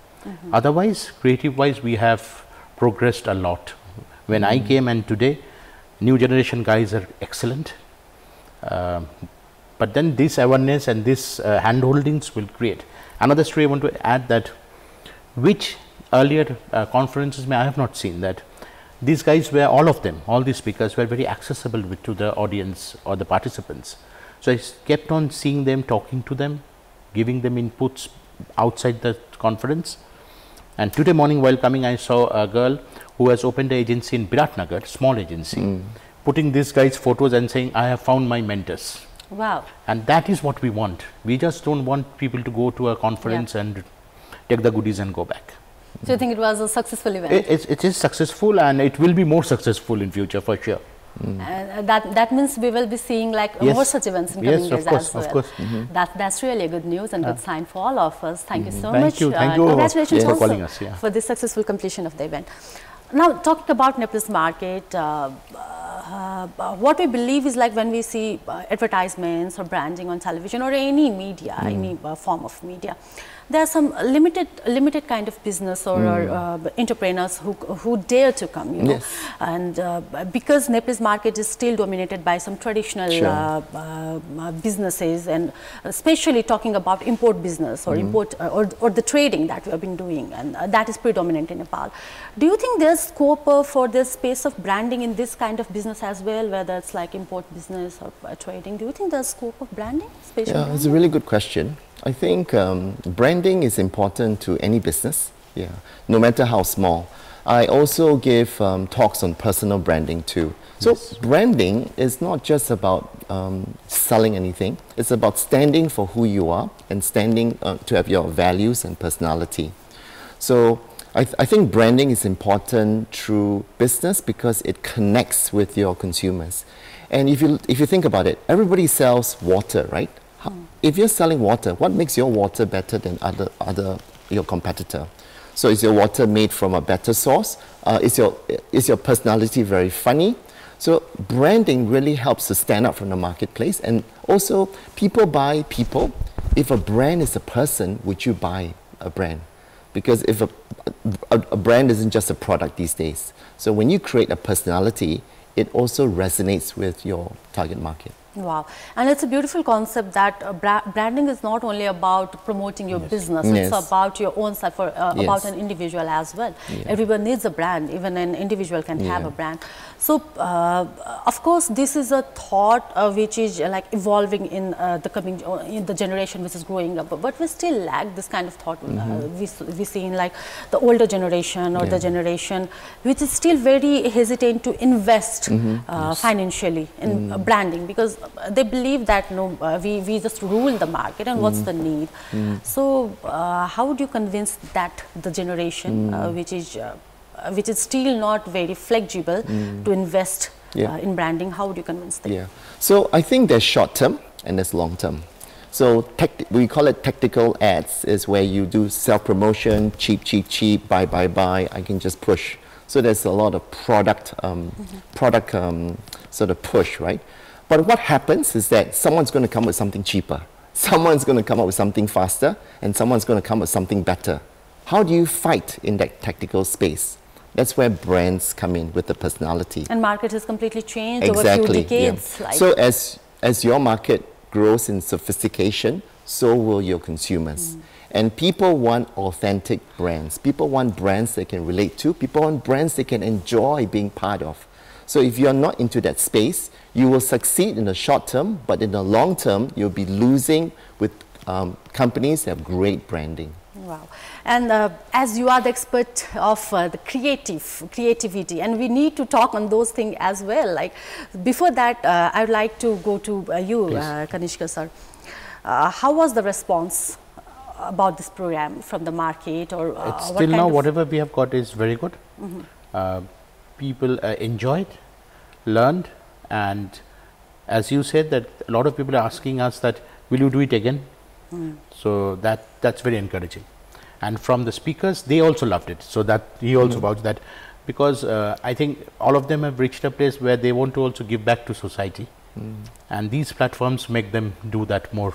S6: Otherwise, creative wise, we have progressed a lot. When I came, and today, new generation guys are excellent. But then this awareness and this hand-holdings will create. Another story I want to add, that which earlier conferences I have not seen, that these guys were, all of them, all these speakers were very accessible to the audience or the participants. So I kept on seeing them, talking to them, giving them inputs outside the conference. And today morning while coming, I saw a girl who has opened an agency in Biratnagar, small agency, putting these guys' photos and saying, I have found my mentors.
S4: Wow.
S6: And that is what we want. We just don't want people to go to a conference and take the goodies and go back.
S4: So you think it was a successful event?
S6: It is successful, and it will be more successful in future for sure.
S4: That means we will be seeing like more such events in coming days as well.
S6: Of course.
S4: That's really a good news and good sign for all of us. Thank you so
S6: Thank
S4: much.
S6: you. Thank you
S4: Congratulations
S6: for calling us.
S4: for the successful completion of the event. Now, talking about Nepalese market, what we believe is like when we see advertisements or branding on television or any media, any form of media, there are some limited kind of business or entrepreneurs who dare to come, you know.
S5: Yes.
S4: And because Nepal's market is still dominated by some traditional businesses, and especially talking about import business or import or the trading that we have been doing, and that is predominant in Nepal. Do you think there's scope for this space of branding in this kind of business as well, whether it's like import business or trading? Do you think there's scope of branding?
S5: Yeah, it's a really good question. I think branding is important to any business, no matter how small. I also give talks on personal branding too. So branding is not just about selling anything. It's about standing for who you are and standing to have your values and personality. So I think branding is important through business because it connects with your consumers. And if you think about it, everybody sells water, right? If you're selling water, what makes your water better than your competitor? So is your water made from a better source? Is your personality very funny? So branding really helps to stand out from the marketplace. And also, people buy people. If a brand is a person, would you buy a brand? Because if a brand isn't just a product these days. So when you create a personality, it also resonates with your target market.
S4: Wow. And it's a beautiful concept that branding is not only about promoting your business, it's about your own self, or about an individual as well. Everyone needs a brand, even an individual can have a brand. So, of course, this is a thought which is like evolving in the generation which is growing up, but we still lack this kind of thought. We see in like the older generation or the generation which is still very hesitant to invest financially in branding, because they believe that we just rule the market and what's the need. So how would you convince that the generation which is still not very flexible to invest in branding, how would you convince them?
S5: So I think there's short term and there's long term. So we call it tactical ads, is where you do self-promotion, cheap, buy, I can just push. So there's a lot of product sort of push, right? But what happens is that someone's going to come with something cheaper, someone's going to come up with something faster, and someone's going to come with something better. How do you fight in that tactical space? That's where brands come in with the personality.
S4: And market has completely changed over a few decades.
S5: Like. So as your market grows in sophistication, so will your consumers. And people want authentic brands. People want brands they can relate to. People want brands they can enjoy being part of. So if you're not into that space, you will succeed in the short term, but in the long term, you'll be losing with companies that have great branding.
S4: Wow. And as you are the expert of the creativity, and we need to talk on those things as well. Like before that, I would like to go to you, Kanishka sir. How was the response about this program from the market, or
S6: still now whatever we have got is very good. People enjoyed, learned, and as you said, that a lot of people are asking us that, will you do it again? So that's very encouraging. And from the speakers, they also loved it. So that he also vouched that, because I think all of them have reached a place where they want to also give back to society, and these platforms make them do that more.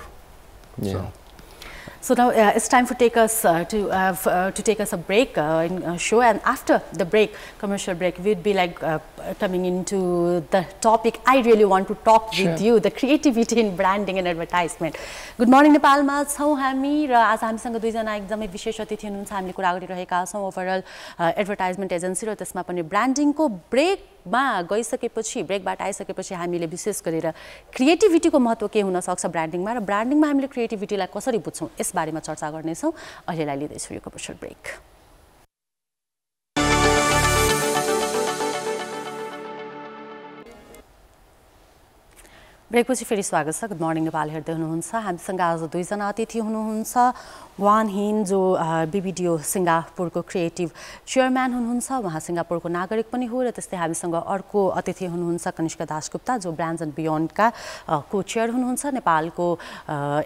S4: So now it's time for take us to take us a break in a show, and after the break, commercial break, we'd be like coming into the topic I really want to talk with you, the creativity in branding and advertisement. Good morning Nepal मा छौं हामी र आज हामीसँग दुईजना एकदमै विशेष अतिथि हुनुहुन्छ. हामीले कुरा गरिरहेका छौं ओभरअल एडभर्टाइजमेन्ट एजेन्सी र त्यसमा पनि ब्रान्डिङको ब्रेकमा गइसकेपछि, ब्रेकबाट आइसकेपछि हामीले विशेष गरेर क्रिएटिभिटीको महत्त्व के हुन सक्छ ब्रान्डिङमा, र ब्रान्डिङमा हामीले क्रिएटिभिटीलाई कसरी बुझ्छौं यस बारेमा चर्चा गर्नेछौं. अहिलेलाई लिदैछु यो कमर्सियल ब्रेक. ब्रेकपछि फेरि स्वागत छ. गुड मर्निङ नेपाल हेर्दै हुनुहुन्छ. हामीसँग आज दुईजना अतिथि हुनुहुन्छ. वान हिन जो बीबीडीओ सिङ्गापुरको क्रिएटिभ चेयरम्यान हुनुहुन्छ, उहाँ सिङ्गापुरको नागरिक पनि हो, र त्यस्तै हामीसँग अर्को अतिथि हुनुहुन्छ कनिष्का दासगुप्ता जो ब्रान्ड्स एन्ड बियोन्डका को चेयर हुनुहुन्छ. नेपालको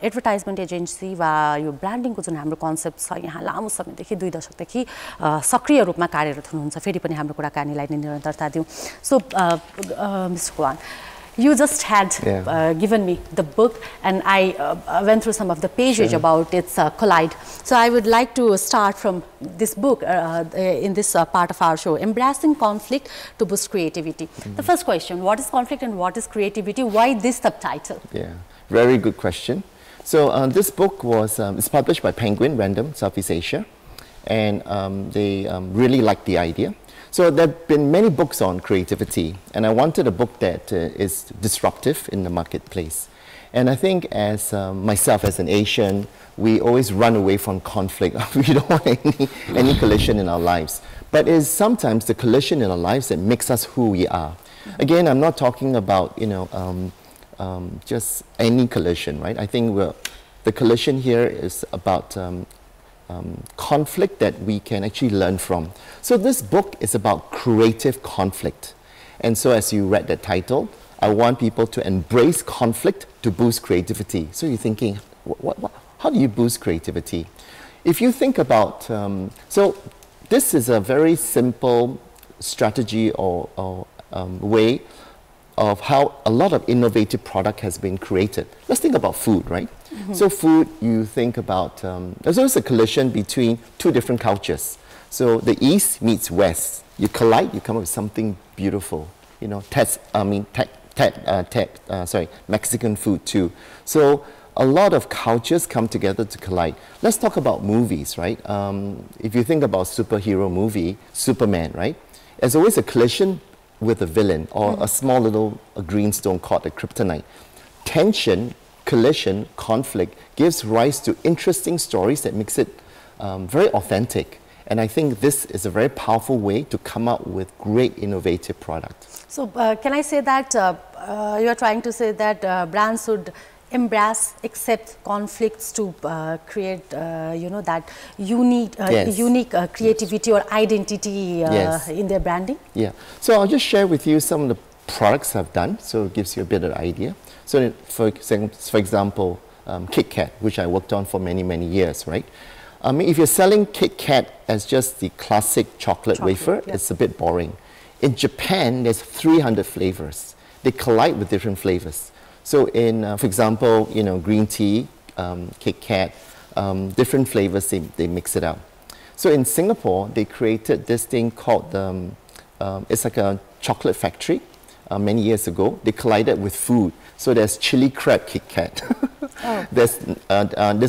S4: एडभर्टाइजमेन्ट एजेन्सी वा यो ब्रान्डिङको जुन हाम्रो कन्सेप्ट छ यहाँ लामो समयदेखि 2 दशकदेखि सक्रिय रूपमा कार्यरत हुनुहुन्छ. फेरि पनि हाम्रो कुराकानीलाई निरन्तरता दिउँ. So mister Wan, You just had
S5: Yeah.
S4: given me the book, and I went through some of the pages about its collide. So I would like to start from this book in this part of our show, Embracing Conflict to Boost Creativity. The first question, what is conflict and what is creativity? Why this subtitle?
S5: Yeah, very good question. So this book was it's published by Penguin Random Southeast Asia, and they really liked the idea. So there have been many books on creativity, and I wanted a book that is disruptive in the marketplace. And I think as myself, as an Asian, we always run away from conflict. We don't want any collision in our lives. But it's sometimes the collision in our lives that makes us who we are. Again, I'm not talking about, just any collision, right? I think the collision here is about conflict that we can actually learn from. So this book is about creative conflict. And so as you read the title, I want people to embrace conflict to boost creativity. So you're thinking, how do you boost creativity? If you think about, so this is a very simple strategy or way of how a lot of innovative product has been created. Let's think about food, right? So food, you think about, there's always a collision between two different cultures. So the East meets West. You collide, you come up with something beautiful. You know, Mexican food too. So a lot of cultures come together to collide. Let's talk about movies, right? If you think about superhero movie, Superman, right? There's always a collision with a villain or a small little green stone called a kryptonite. Tension, collision, conflict gives rise to interesting stories that makes it very authentic. And I think this is a very powerful way to come up with great innovative products.
S4: So can I say that you are trying to say that brands should embrace, accept conflicts to create, that unique creativity or identity in their branding?
S5: Yeah. So I'll just share with you some of the products I've done, so it gives you a bit of idea. So for example, Kit Kat, which I worked on for many, many years, right? I mean, if you're selling Kit Kat as just the classic chocolate wafer, it's a bit boring. In Japan, there's 300 flavors. They collide with different flavors. So in, for example, green tea, Kit Kat, different flavors, they mix it out. So in Singapore, they created this thing called, it's like a chocolate factory many years ago. They collided with food. So there's chili crab Kit Kat. There's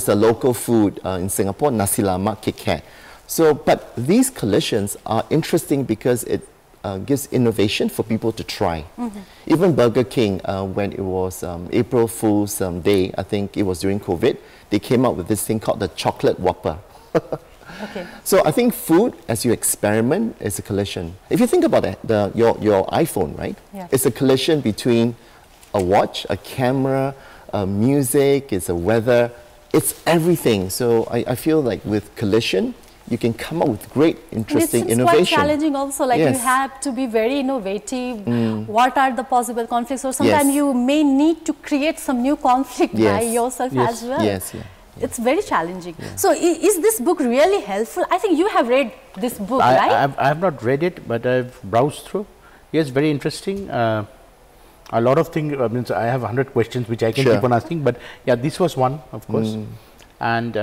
S5: a local food in Singapore, nasi lemak Kit Kat. So, but these collisions are interesting because it gives innovation for people to try. Even Burger King, when it was April Fool's Day, I think it was during COVID, they came up with this thing called the chocolate Whopper. So I think food, as you experiment, is a collision. If you think about it, your iPhone, right? It's a collision between a watch, a camera, music, it's a weather, it's everything. So I feel like with collision, you can come up with great, interesting innovation.
S4: It's quite challenging also, like you have to be very innovative. What are the possible conflicts? Or sometimes you may need to create some new conflict by yourself as well. It's very challenging. So is this book really helpful? I think you have read this book, right?
S6: I have not read it, but I've browsed through. Yes, very interesting. A lot of things, I have 100 questions which I can keep on asking, but yeah, this was one, of course. And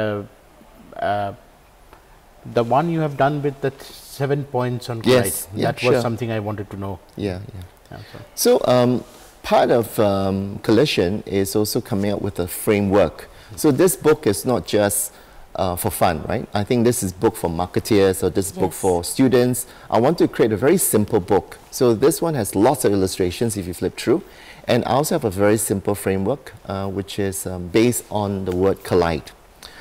S6: the one you have done with the 7 points on collide, that was something I wanted to know. So
S5: part of collision is also coming up with a framework. So this book is not just for fun, right? I think this is book for marketeers or this book for students. I want to create a very simple book. So this one has lots of illustrations if you flip through. And I also have a very simple framework, which is based on the word collide.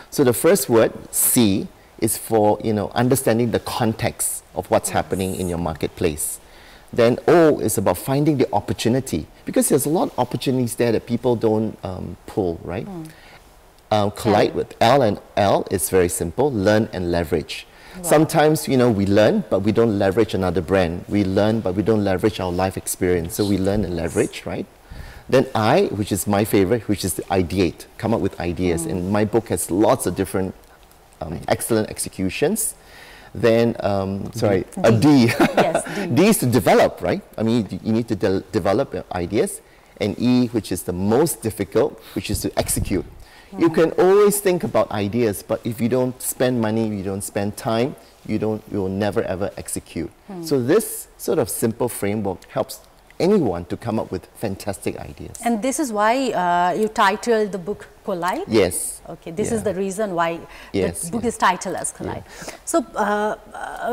S5: So the first word, C, is for understanding the context of what's happening in your marketplace. Then O is about finding the opportunity, because there's a lot of opportunities there that people don't pull, right? Collide with L, and L is very simple, learn and leverage. Sometimes, we learn, but we don't leverage another brand. We learn, but we don't leverage our life experience. So we learn and leverage, right? Then I, which is my favorite, which is the ideate, come up with ideas. And my book has lots of different excellent executions. Then, D. D is to develop, right? I mean, you need to develop ideas. and E, which is the most difficult, which is to execute. You can always think about ideas, but if you don't spend money, you don't spend time, you will never ever execute. So this sort of simple framework helps anyone to come up with fantastic ideas.
S4: And this is why you titled the book Collide?
S5: Yes.
S4: Okay, this is the reason why the book is titled as Collide. So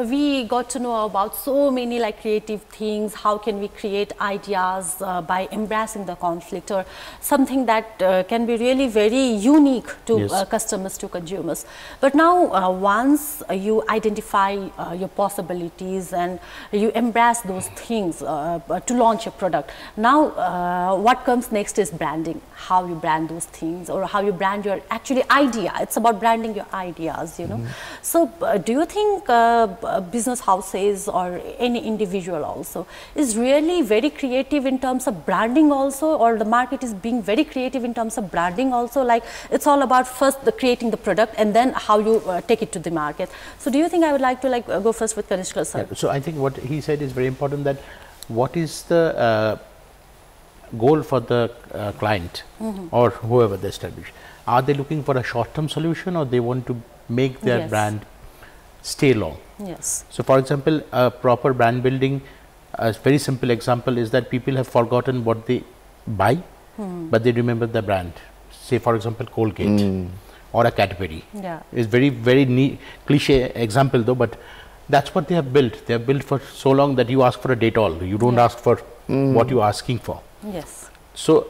S4: we got to know about so many like creative things. How can we create ideas by embracing the conflict, or something that can be really very unique to customers, to consumers. But now once you identify your possibilities and you embrace those things to launch a product, now what comes next is branding. How you brand those things, or how you brand your actually idea. It's about branding your ideas, you know. So do you think business houses or any individual also is really very creative in terms of branding also, or the market is being very creative in terms of branding also? Like it's all about first creating the product and then how you take it to the market. So do you think, I would like to like go first with Kanishka sir.
S6: So I think what he said is very important, that what is the goal for the client or whoever they establish. Are they looking for a short-term solution, or they want to make their brand stay long?
S4: Yes.
S6: So for example, a proper brand building, a very simple example is that people have forgotten what they buy, but they remember the brand. Say for example, Colgate or a Cadbury.
S4: Yeah.
S6: It's very cliche example though, but that's what they have built. They have built for so long that you ask for a Dettol, you don't ask for what you're asking for.
S4: Yes.
S6: So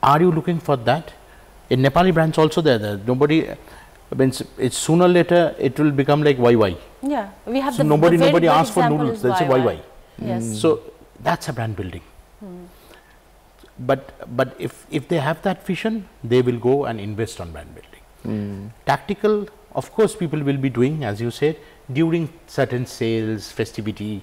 S6: are you looking for that? In Nepali brands also there, nobody, it's sooner or later it will become like YY.
S4: Yeah, we have
S6: so nobody asks for noodles, they'll say YY.
S4: Yes.
S6: So that's a brand building. But if they have that vision, they will go and invest on brand building. Tactical, of course people will be doing, as you said, during certain sales, festivity,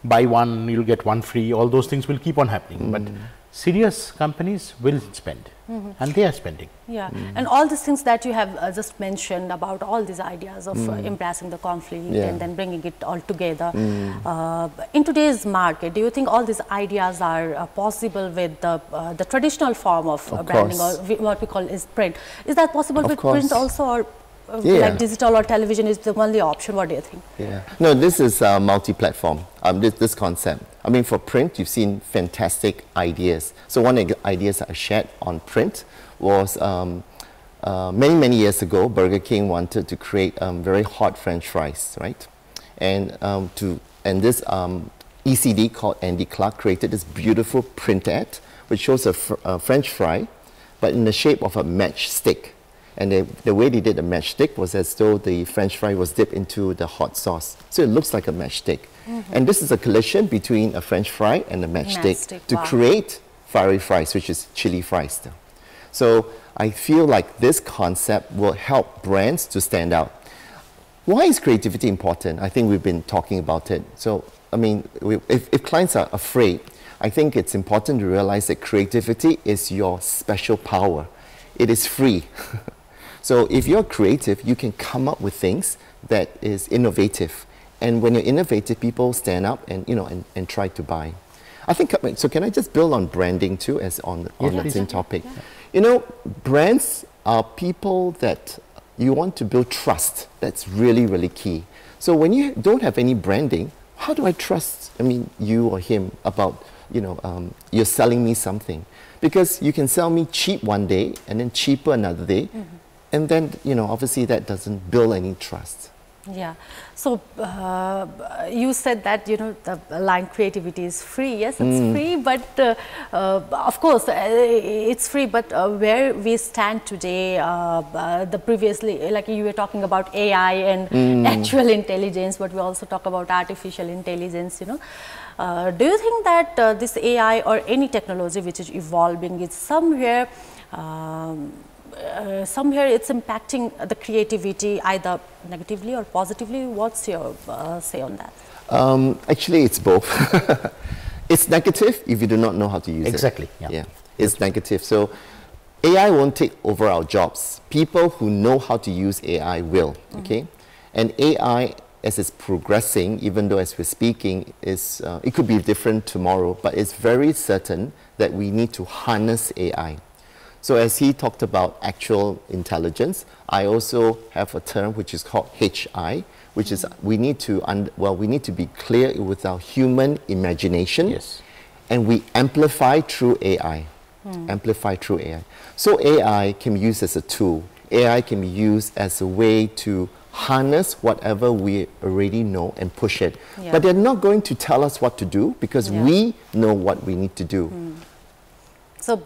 S6: buy one, you'll get one free, all those things will keep on happening. But serious companies will spend, and they are spending.
S4: Yeah, and all these things that you have just mentioned about all these ideas of embracing the conflict and then bringing it all together. In today's market, do you think all these ideas are possible with the traditional form of branding, or what we call is print? Is that possible with print also, or like digital or television is the only option? What do you think?
S5: Yeah. No, this is multi-platform, this concept. I mean, for print, you've seen fantastic ideas. So one of the ideas I shared on print was many years ago, Burger King wanted to create very hot French fries, right? And this ECD called Andy Clark created this beautiful print ad, which shows a French fry, but in the shape of a matchstick. And the way they did the matchstick was as though the French fry was dipped into the hot sauce. So it looks like a matchstick. And this is a collision between a French fry and a matchstick to create fiery fries, which is chili fries still. So I feel like this concept will help brands to stand out. Why is creativity important? I think we've been talking about it. So, I mean, if clients are afraid, I think it's important to realize that creativity is your special power. It is free. So if you're creative, you can come up with things that is innovative. And when you're innovative, people stand up and, you know, and try to buy. I think, so can I just build on branding too, as on that same topic? Yeah. You know, brands are people that you want to build trust. That's really, really key. So when you don't have any branding, how do I trust, I mean, you or him about, you know, you're selling me something? Because you can sell me cheap one day and then cheaper another day. And then, you know, obviously that doesn't build any trust.
S4: Yeah. So you said that, you know, the line creativity is free. Yes, it's free, but of course it's free. But where we stand today, the previously, like you were talking about AI and actual intelligence, but we also talk about artificial intelligence, you know. Do you think that this AI or any technology which is evolving is somewhere it's impacting the creativity either negatively or positively? What's your say on that?
S5: Actually, it's both. It's negative if you do not know how to use it.
S6: Exactly. Yeah.
S5: It's negative. So AI won't take over our jobs. People who know how to use AI will. Okay, and AI as it's progressing, even though as we're speaking, is it could be different tomorrow, but it's very certain that we need to harness AI. So as he talked about actual intelligence, I also have a term which is called HI, which is we need to be clear with our human imagination,
S6: Yes.
S5: and we amplify through AI. Amplify through AI. So AI can be used as a tool. AI can be used as a way to harness whatever we already know and push it.
S4: Yeah.
S5: But they're not going to tell us what to do because
S4: Yeah.
S5: we know what we need to do.
S4: So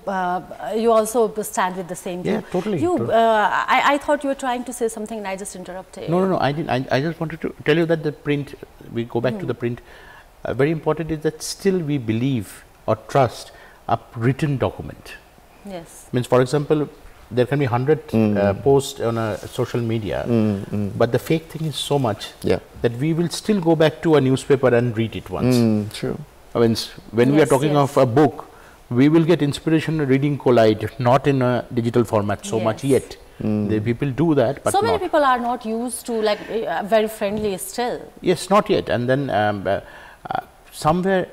S4: you also stand with the same view.
S6: Yeah, totally,
S4: You,
S6: totally.
S4: I thought you were trying to say something and I just interrupted.
S6: No, I didn't. I just wanted to tell you that the print, we go back to the print, very important is that still we believe or trust a written document.
S4: Yes.
S6: Means, for example, there can be 100 posts on a social media, but the fake thing is so much
S5: Yeah.
S6: that we will still go back to a newspaper and read it once.
S5: True.
S6: I mean, when we are
S4: Yes,
S6: talking
S4: yes.
S6: of a book, we will get inspiration reading Collide, not in a digital format so much
S4: Yes.
S6: yet. The people do that, but
S4: So many
S6: not.
S4: people are not used to like very friendly still.
S6: Yes, not yet. And then somewhere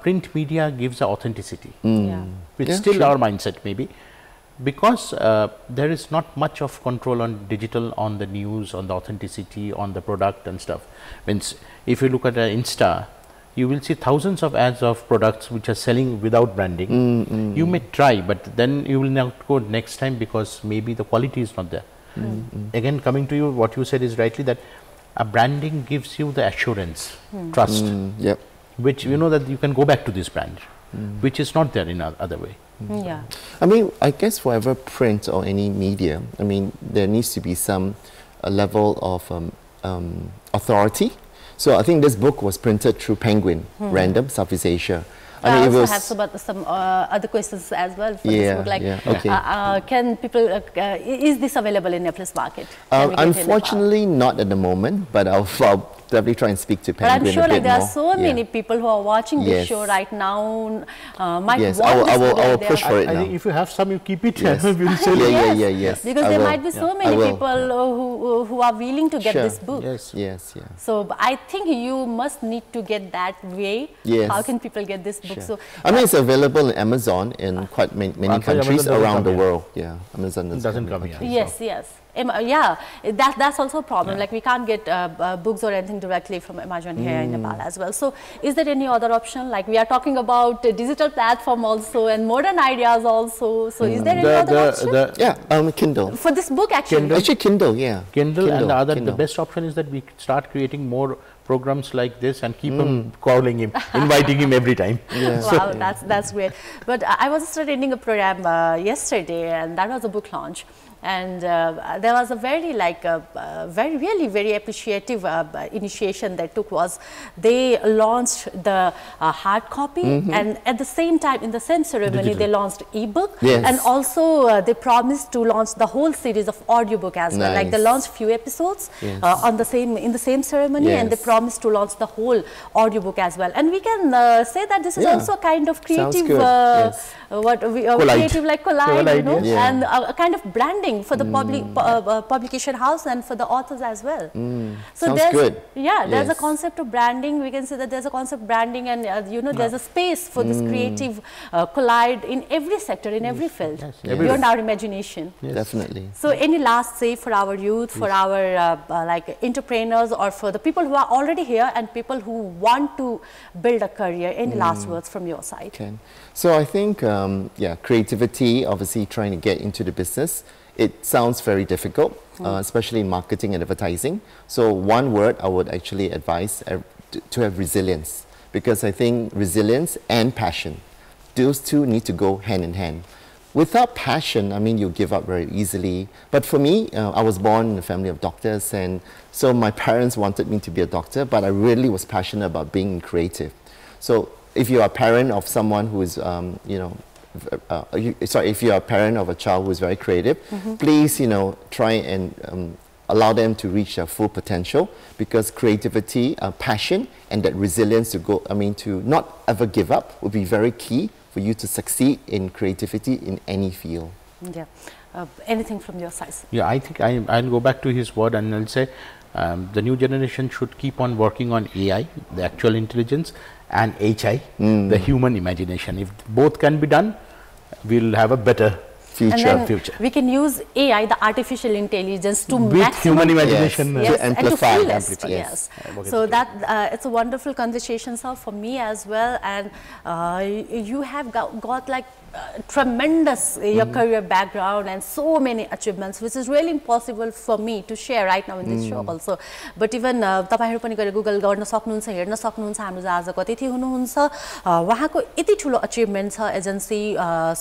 S6: print media gives a authenticity,
S4: Yeah.
S6: which
S5: Yeah,
S6: still
S5: sure.
S6: our mindset maybe, because there is not much of control on digital, on the news, on the authenticity, on the product and stuff. Means if you look at Insta, you will see thousands of ads of products which are selling without branding. You may try, but then you will not go next time because maybe the quality is not there. Again, coming to you, what you said is rightly that a branding gives you the assurance, trust,
S5: Yep.
S6: which you know that you can go back to this brand, which is not there in other way.
S4: Yeah.
S5: I mean, I guess for whatever print or any media, I mean, there needs to be some level of authority. So I think this book was printed through Penguin, Random, Southeast Asia.
S4: I
S5: mean,
S4: also have some other questions as well for this book. Like,
S5: okay.
S4: can people? Is this available in Nepal's market? Can we get it in Nepal?
S5: Unfortunately, not at the moment, but I'll definitely try and speak to
S4: But I'm
S5: Penguin
S4: sure
S5: a bit
S4: like there are
S5: more.
S4: so many people who are watching this
S5: Yes.
S4: show right now might
S5: Yes,
S4: want
S5: I
S4: this book
S5: will
S4: and they
S5: push
S4: are-
S5: for it
S6: I
S5: now.
S6: think if you have some, you keep it.
S5: Yes.
S6: We'll sell it.
S5: Yes.
S4: Because
S5: I
S4: there
S5: will.
S4: might be so
S5: I
S4: many
S5: will.
S4: people who are willing to get
S5: Sure.
S4: this book.
S6: Yes.
S5: Yes.
S4: So I think you must need to get that way.
S5: Yes.
S4: How can people get this book? So
S5: I mean, it's available in Amazon in quite many
S6: Unfortunately,
S5: countries
S6: Amazon doesn't
S5: around the
S6: come here.
S5: world. Yeah, Amazon
S6: Doesn't come here.
S4: yes. Yeah, that's also a problem. Like we can't get books or anything directly from Amazon here in Nepal as well. So is there any other option? Like we are talking about a digital platform also and modern ideas also. So is there any other option?
S5: Yeah, Kindle.
S4: For this book actually?
S5: Actually, Kindle, yeah.
S6: Kindle, and the other,
S5: Kindle.
S6: the best option is that we start creating more programs like this and keep him calling him, inviting him every time.
S4: Wow, that's great. But I was just attending a program yesterday, and that was a book launch. And there was a very very appreciative initiation that took was they launched the hard copy and at the same time in the same ceremony they launched ebook and also they promised to launch the whole series of audiobook as well. Like they launched few episodes on the same ceremony and they promised to launch the whole audiobook as well. And we can say that this is also a kind of creative creative like collide, you know, and a kind of branding for the publication house and for the authors as well. So
S5: Sounds
S4: there's
S5: good.
S4: there's a concept of branding. We can say that there's a concept of branding, and you know there's a space for this creative collide in every sector, in every field, beyond our imagination.
S5: Definitely.
S4: So any last say for our youth, for our like entrepreneurs, or for the people who are already here and people who want to build a career? Any last words from your side?
S5: Okay. So I think, creativity, obviously trying to get into the business, it sounds very difficult, especially in marketing and advertising. So one word I would actually advise to have resilience, because I think resilience and passion, those two need to go hand in hand. Without passion, I mean, you give up very easily. But for me, I was born in a family of doctors, and so my parents wanted me to be a doctor, but I really was passionate about being creative. So if you are a parent of someone who is, if you are a parent of a child who is very creative, please, try and allow them to reach their full potential, because creativity, passion, and that resilience to not ever give up would be very key for you to succeed in creativity in any field.
S4: Yeah. Anything from your side?
S6: Yeah, I think I'll go back to his word and I'll say The new generation should keep on working on AI, the actual intelligence, and HI, the human imagination. If both can be done, we'll have a better future.
S4: We can use AI, the artificial intelligence, to
S6: with human imagination
S5: to amplify.
S4: and to fullest, yes. So that it's a wonderful conversation, sir, for me as well. And you have got like tremendous your career background and so many achievements, which is really impossible for me to share right now in this show also. But even तपाईहरु पनि गएर Google गर्न सक्नुहुन्छ, हेर्न सक्नुहुन्छ हाम्रो आजको अतिथि हुनुहुन्छ, उहाँको यति ठुलो अचिभमेन्ट छ एजेन्सी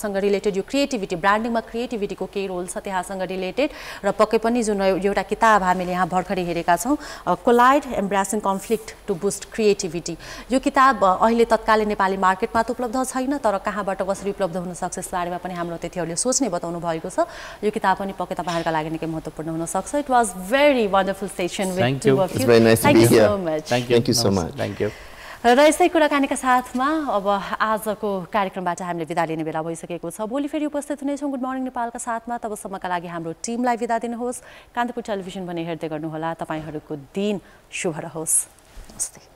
S4: सँग रिलेटेड, यो क्रिएटिभिटी ब्रान्डिङमा क्रिएटिभिटीको के रोल छ त्यहाँसँग रिलेटेड, र पक्कै पनि जुन एउटा किताब हामीले यहाँ भर्खरै हेरेका छौं, collide embracing conflict to boost creativity, यो किताब अहिले तत्कालै नेपाली मार्केटमा त उपलब्ध छैन, तर कहाँबाट कसरी उपलब्ध हुन सक्छ यस बारेमा पनि हाम्रो अतिथिहरुले सोच्ने बताउनु भएको छ। यो किताब पनि पक्कै तपाईहरुका लागि निकै महत्त्वपूर्ण हुन सक्छ। It was very wonderful session with two of you.
S5: It's very nice to be here.
S4: So much.
S5: Thank you so much.
S6: Thank you.
S4: र यसै कुराकानीका साथमा अब आजको कार्यक्रमबाट हामीले बिदा लिने बेला भइसकेको छ। भोलि फेरि उपस्थित हुनेछौँ गुड मर्निङ नेपालका साथमा। तबसम्मका लागि हाम्रो टिमलाई बिदा दिनुहोस्। कान्तिपुर टेलिभिजन पनि हेर्दै गर्नुहोला। तपाईहरुको दिन शुभ रहोस्। नमस्ते।